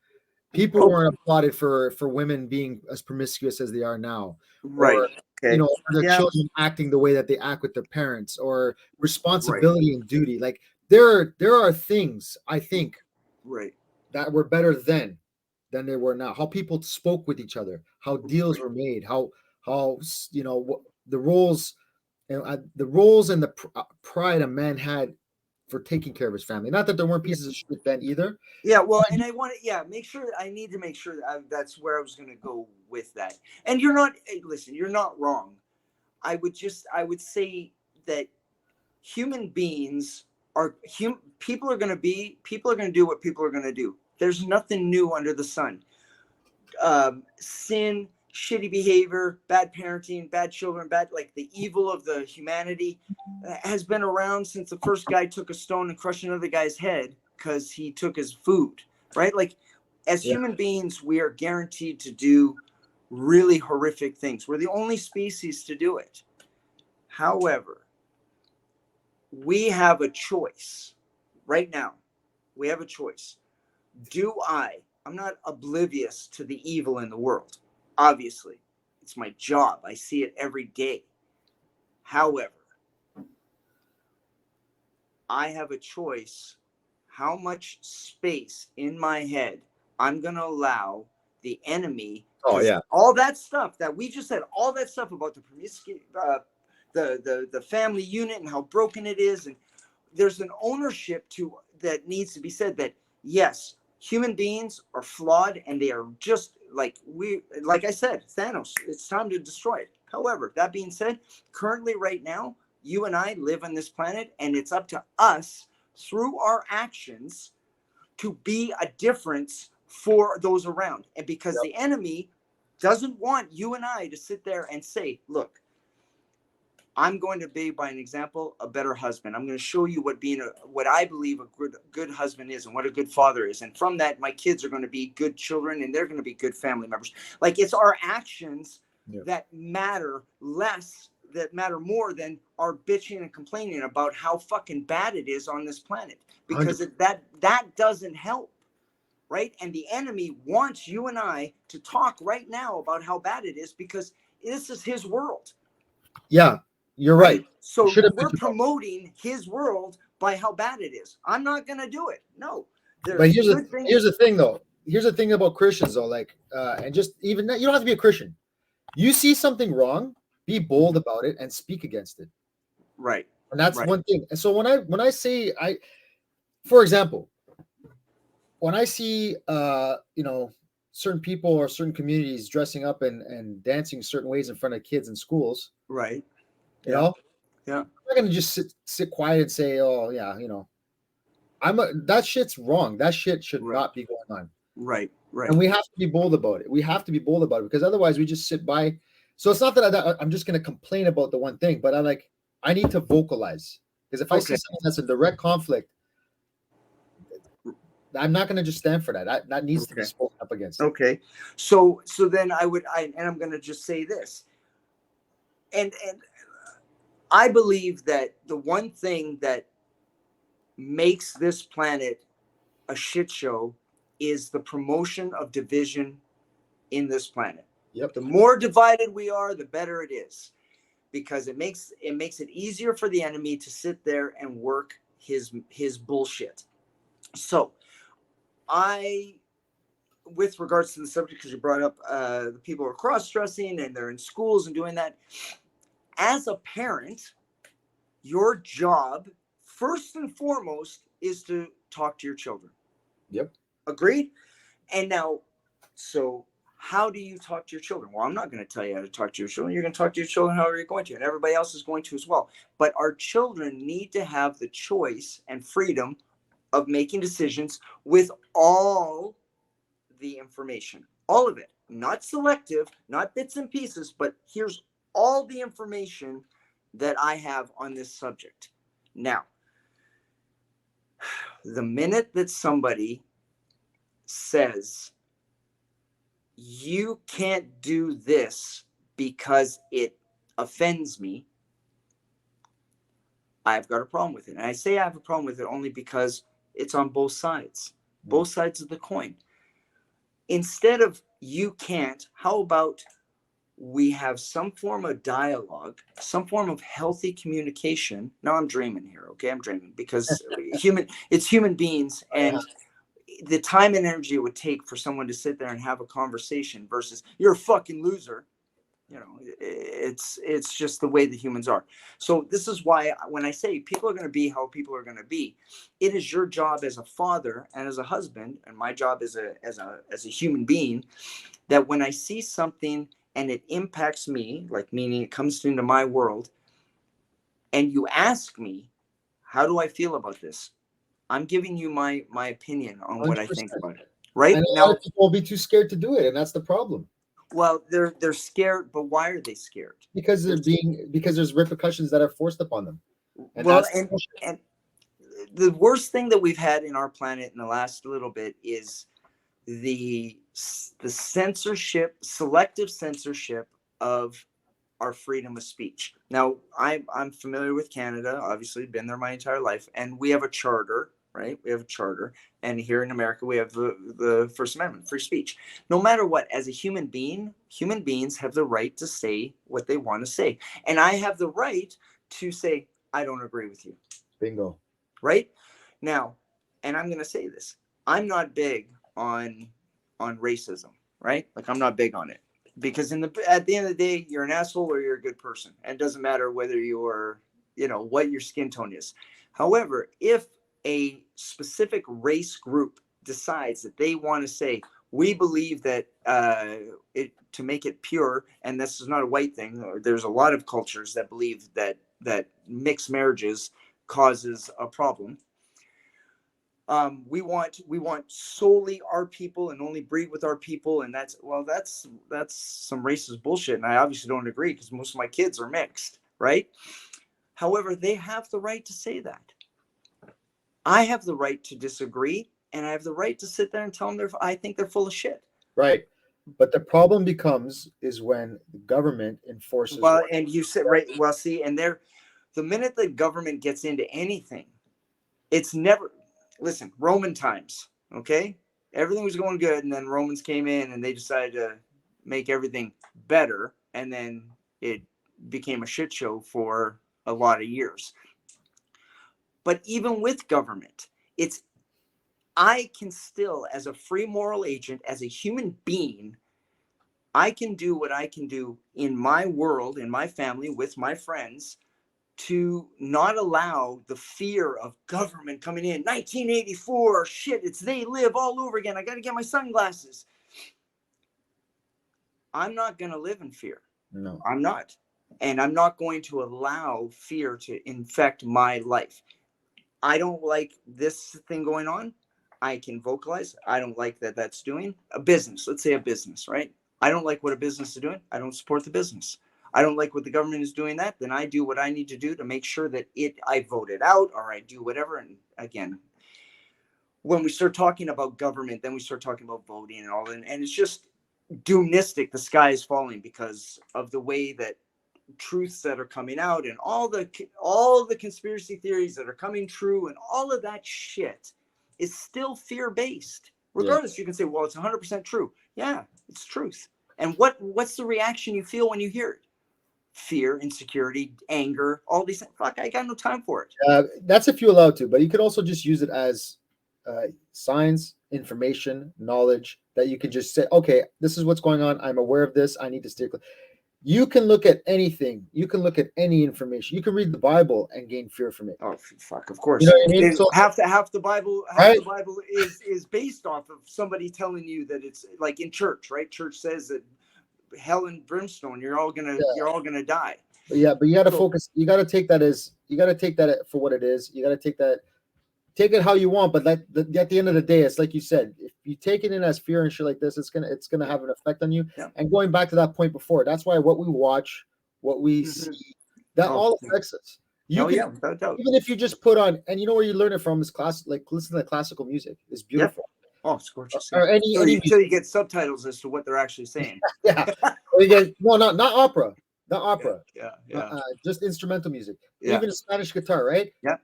People Oh, weren't applauded for women being as promiscuous as they are now, right. or Okay. their Yeah. children acting the way that they act with their parents, or Right. responsibility and duty. Like there are things I think Right. that were better then than they were now. How people spoke with each other, how deals were made, how the roles and the pride a man had for taking care of his family. Not that there weren't Yeah. pieces of shit then either. Yeah. Well, and I want to, make sure I need to make sure that that's where I was going to go with that. And you're not, listen, you're not wrong. I would say that human beings people are going to do what people are going to do. There's nothing new under the sun. Sin, shitty behavior, bad parenting, bad children, bad, like the evil of the humanity has been around since the first guy took a stone and crushed another guy's head because he took his food, right? Like, as Yeah. human beings, we are guaranteed to do really horrific things. We're the only species to do it. However, we have a choice right now. We have a choice. I'm not oblivious to the evil in the world. Obviously, it's my job. I see it every day. However, I have a choice how much space in my head I'm going to allow the enemy. Oh yeah. All that stuff that we just said, all that stuff about the promiscuity, the family unit and how broken it is, and there's an ownership to that needs to be said that yes, human beings are flawed and they are just like I said, Thanos, it's time to destroy it. However, that being said, currently right now, you and I live on this planet and it's up to us through our actions to be a difference for those around. And because Yep. the enemy doesn't want you and I to sit there and say, look, I'm going to be, by an example, a better husband. I'm going to show you what I believe a good husband is and what a good father is. And from that, my kids are going to be good children and they're going to be good family members. Like, it's our actions that matter more than our bitching and complaining about how fucking bad it is on this planet, because 100%. that doesn't help. Right. And the enemy wants you and I to talk right now about how bad it is because this is his world. Yeah, you're right. So Should have we're promoting his world by how bad it is. I'm not going to do it. No. But There's good things. here's the thing though. Here's the thing about Christians though, like and just even that, you don't have to be a Christian. You see something wrong, be bold about it and speak against it. Right. And that's one thing. And so when I say for example, when I see certain people or certain communities dressing up and dancing certain ways in front of kids in schools, right? You know, yeah. I'm not gonna just sit quiet and say, "Oh yeah, that shit's wrong. That shit should not be going on." Right. And we have to be bold about it. We have to be bold about it because otherwise we just sit by. So it's not that I'm just gonna complain about the one thing, but I need to vocalize because if I see something that's a direct conflict, I'm not going to just stand for that. That needs to be spoken up against. Okay. So then I'm going to just say this. And I believe that the one thing that makes this planet a shit show is the promotion of division in this planet. Yep. The more divided we are, the better it is, because it makes it easier for the enemy to sit there and work his bullshit. So with regards to the subject, because you brought up the people who are cross-dressing and they're in schools and doing that, as a parent, your job first and foremost is to talk to your children. Yep. Agreed? And now, so how do you talk to your children? Well, I'm not going to tell you how to talk to your children. You're going to talk to your children however you're going to, and everybody else is going to as well. But our children need to have the choice and freedom of making decisions with all the information, all of it, not selective, not bits and pieces, but here's all the information that I have on this subject. Now, the minute that somebody says, you can't do this because it offends me, I've got a problem with it. And I say I have a problem with it only because it's on both sides of the coin. Instead of you can't, how about we have some form of dialogue, some form of healthy communication? Now I'm dreaming here, okay? I'm dreaming because it's human beings, and the time and energy it would take for someone to sit there and have a conversation versus you're a fucking loser. You know, it's just the way that humans are. So this is why when I say people are going to be how people are going to be, it is your job as a father and as a husband, and my job as a human being, that when I see something and it impacts me, like meaning it comes into my world, and you ask me, how do I feel about this? I'm giving you my opinion on what 100%. I think about it. Right? And a lot of people will be too scared to do it, and that's the problem. Well, they're scared, but why are they scared? Because there's repercussions that are forced upon them. And and the worst thing that we've had in our planet in the last little bit is the censorship, selective censorship of our freedom of speech. Now, I'm familiar with Canada, obviously been there my entire life, and we have a charter, right? We have a charter, and here in America we have the First Amendment, free speech. No matter what, as a human being, human beings have the right to say what they want to say, and I have the right to say I don't agree with you. Bingo. Right? Now, and I'm going to say this, I'm not big on racism, right? Like I'm not big on it. Because at the end of the day, you're an asshole or you're a good person. And it doesn't matter whether you're, what your skin tone is. However, if a specific race group decides that they want to say, we believe that to make it pure, and this is not a white thing, there's a lot of cultures that believe that mixed marriages causes a problem. We want solely our people and only breed with our people, and that's some racist bullshit, and I obviously don't agree because most of my kids are mixed, right? However, they have the right to say that. I have the right to disagree, and I have the right to sit there and tell them I think they're full of shit. Right, but the problem is when the government enforces. Well, and you said right. Well, see, and the minute the government gets into anything, it's never. Listen, Roman times, okay? Everything was going good, and then Romans came in, and they decided to make everything better, and then it became a shit show for a lot of years. But even with government, I can still, as a free moral agent, as a human being, I can do what I can do in my world, in my family, with my friends, to not allow the fear of government coming in. 1984, shit, it's they live all over again. I got to get my sunglasses. I'm not going to live in fear. No, I'm not. And I'm not going to allow fear to infect my life. I don't like this thing going on. I can vocalize. I don't like that that's doing a business. Let's say a business, right? I don't like what a business is doing. I don't support the business. I don't like what the government is doing that, then I do what I need to do to make sure that I vote it out or I do whatever. And again, when we start talking about government, then we start talking about voting and all that. And it's just doomistic. The sky is falling because of the way that truths that are coming out and all the conspiracy theories that are coming true and all of that shit is still fear-based. Regardless, You can say, well, it's 100% true. Yeah, it's truth. And what's the reaction you feel when you hear it? Fear, insecurity, anger, all these things. Fuck, I got no time for it. That's if you're allowed to, but you could also just use it as science, information, knowledge that you can just say, okay, this is what's going on. I'm aware of this. I need to steer clear. You can look at anything. You can look at any information. You can read the Bible and gain fear from it. Oh, fuck, of course. You know what I mean? So, half the Bible is based off of somebody telling you that it's like in church, right? Church says that hell and brimstone, you're all gonna die. But you got to focus. You got to take that for what it is. You got to take it how you want. But at the end of the day, it's like you said, you take it in as fear and shit like this, it's gonna have an effect on you. Yeah. And going back to that point before, that's why what we watch, what we see, that all affects us. You can, without doubt. even if you just put on, and you know where you learn it from is class, like listen to classical music. It's beautiful. Oh, it's gorgeous. Or any until you get subtitles as to what they're actually saying. yeah. Or you get not opera. Not opera. Yeah. Just instrumental music. Yeah. Even a Spanish guitar, right? Yeah.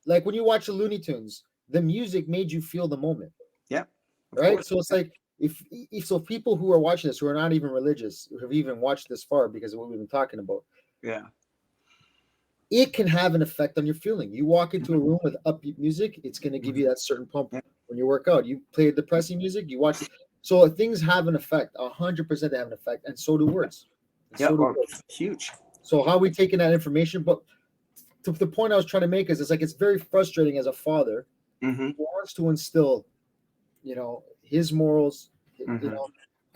Like when you watch the Looney Tunes, the music made you feel the moment. Yeah. Right. So it's like if so people who are watching this who are not even religious, who have even watched this far because of what we've been talking about. Yeah. It can have an effect on your feeling. You walk into a room with upbeat music, it's going to give you that certain pump when you work out. You play depressing music, you watch it. So things have an effect. 100% they have an effect, and so do words. Huge. So how are we taking that information? But to the point I was trying to make is it's very frustrating as a father who wants to instill, his morals,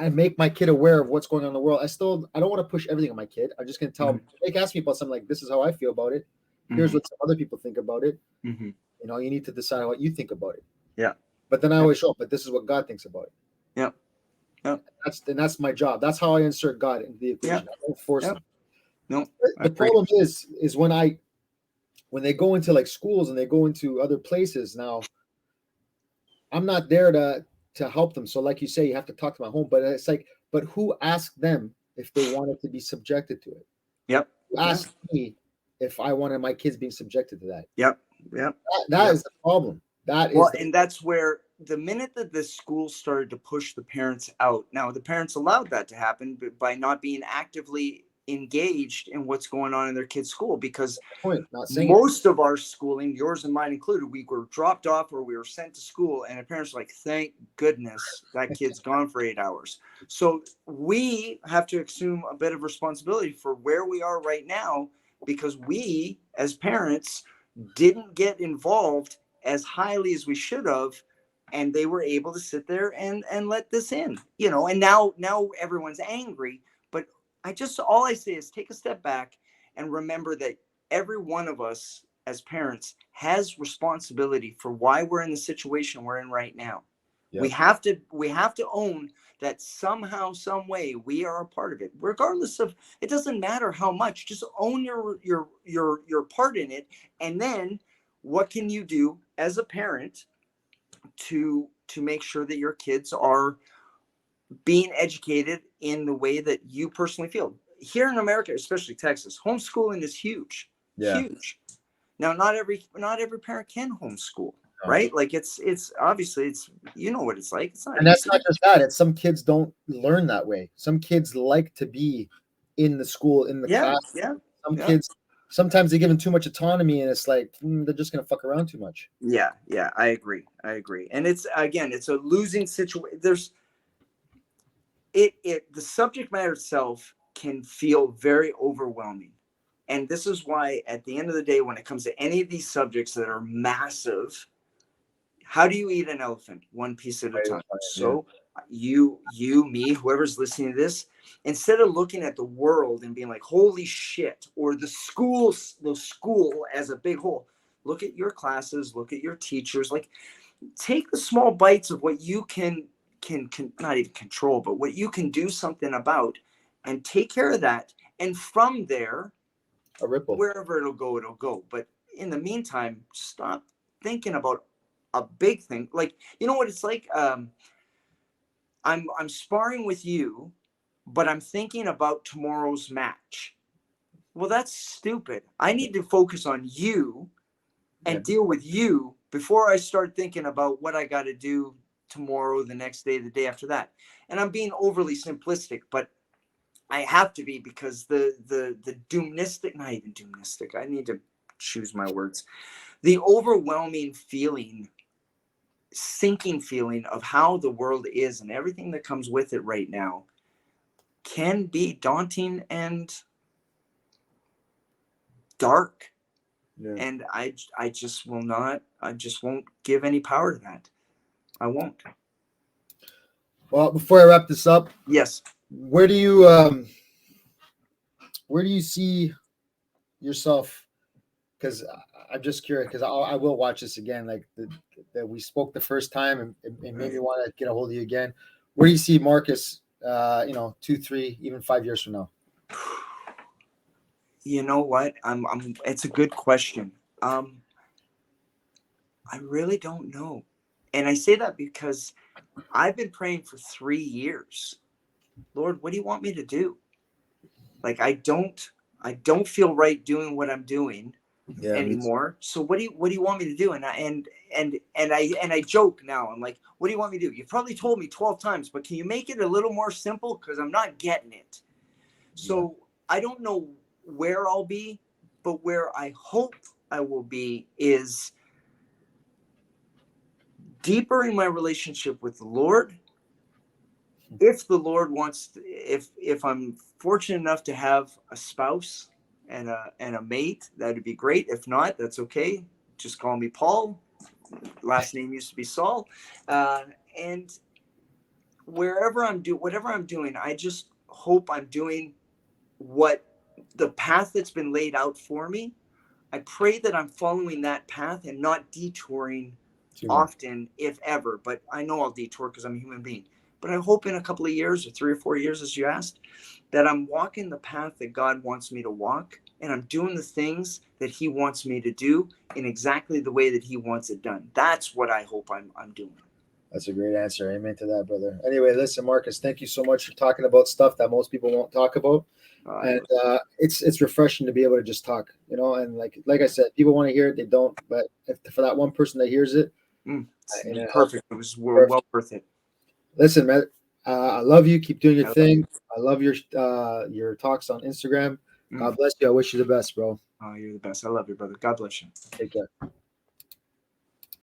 and make my kid aware of what's going on in the world. I don't want to push everything on my kid. I'm just going to tell them, they ask me about something like, this is how I feel about it. Here's what some other people think about it. You need to decide what you think about it. Yeah. But then I always show up, but this is what God thinks about it. Yeah. Yeah. That's my job. That's how I insert God into the equation. I don't force them. No. The problem is when they go into like schools and they go into other places now, I'm not there to help them. So like you say, you have to talk to them at home, but it's like, but who asked them if they wanted to be subjected to it? Yep. Who asked me if I wanted my kids being subjected to that? Yep. That is the problem. And that's where the minute that the school started to push the parents out, now the parents allowed that to happen by not being actively engaged in what's going on in their kids' school, because most of our schooling, yours and mine included, we were dropped off or we were sent to school and the parents were like, thank goodness that kid's gone for 8 hours. So we have to assume a bit of responsibility for where we are right now, because we as parents didn't get involved as highly as we should have, and they were able to sit there and let this in, and now everyone's angry. But all I say is take a step back and remember that every one of us as parents has responsibility for why we're in the situation we're in right now. Yep. We have to own that somehow, some way we are a part of it, regardless of, it doesn't matter how much, just own your part in it. And then what can you do as a parent to make sure that your kids are being educated in the way that you personally feel? Here in America, especially Texas, homeschooling is huge. Huge. Now, not every parent can homeschool, right? Like it's obviously it's what it's like. It's not, and that's not just that. It's some kids don't learn that way. Some kids like to be in the school, in the class. Yeah. Some kids, sometimes they're given too much autonomy, and it's like they're just gonna fuck around too much. Yeah, I agree. And it's a losing situation. There's the subject matter itself can feel very overwhelming. And this is why at the end of the day, when it comes to any of these subjects that are massive, how do you eat an elephant? One piece at a time. So you, me, whoever's listening to this, instead of looking at the world and being like, holy shit, or the school as a big whole, look at your classes, look at your teachers, like take the small bites of what you can not even control, but what you can do something about, and take care of that. And from there, a ripple, wherever it'll go. But in the meantime, stop thinking about a big thing. Like, you know what it's like? I'm sparring with you, but I'm thinking about tomorrow's match. Well, that's stupid. I need to focus on you and deal with you before I start thinking about what I got to do tomorrow, the next day, the day after that. And I'm being overly simplistic, but I have to be, because the doomistic, not even doomistic, I need to choose my words. The overwhelming feeling, sinking feeling of how the world is and everything that comes with it right now can be daunting and dark. Yeah. And I just will not, I just won't give any power to that. I won't. Well, before I wrap this up, yes. Where do you see yourself? Because I'm just curious because I will watch this again. Like that we spoke the first time, and it made me want to get a hold of you again. Where do you see Marcus? 2, 3, even 5 years from now? You know what? It's a good question. I really don't know. And I say that because I've been praying for 3 years. Lord, what do you want me to do? Like, I don't feel right doing what I'm doing anymore. So what do you want me to do? And I joke now. I'm like, what do you want me to do? You probably told me 12 times, but can you make it a little more simple? Because I'm not getting it. So I don't know where I'll be, but where I hope I will be is deeper in my relationship with the Lord. If the Lord wants to, if I'm fortunate enough to have a spouse and a mate, that'd be great. If not, that's okay. Just call me Paul. Last name used to be Saul. And whatever I'm doing, I just hope I'm doing what the path that's been laid out for me. I pray that I'm following that path and not detouring often, if ever. But I know I'll detour because I'm a human being. But I hope in a couple of years, or 3 or 4 years, as you asked, that I'm walking the path that God wants me to walk, and I'm doing the things that He wants me to do in exactly the way that He wants it done. That's what I hope I'm doing. That's a great answer. Amen to that, brother. Anyway, listen, Marcus, thank you so much for talking about stuff that most people won't talk about. And it's refreshing to be able to just talk, and like I said, people want to hear it, they don't. But for that one person that hears it, perfect. It was well worth it. Listen, man, I love you. Keep doing your thing. I love your talks on Instagram. God bless you. I wish you the best, bro. Oh, you're the best. I love you, brother. God bless you. Take care.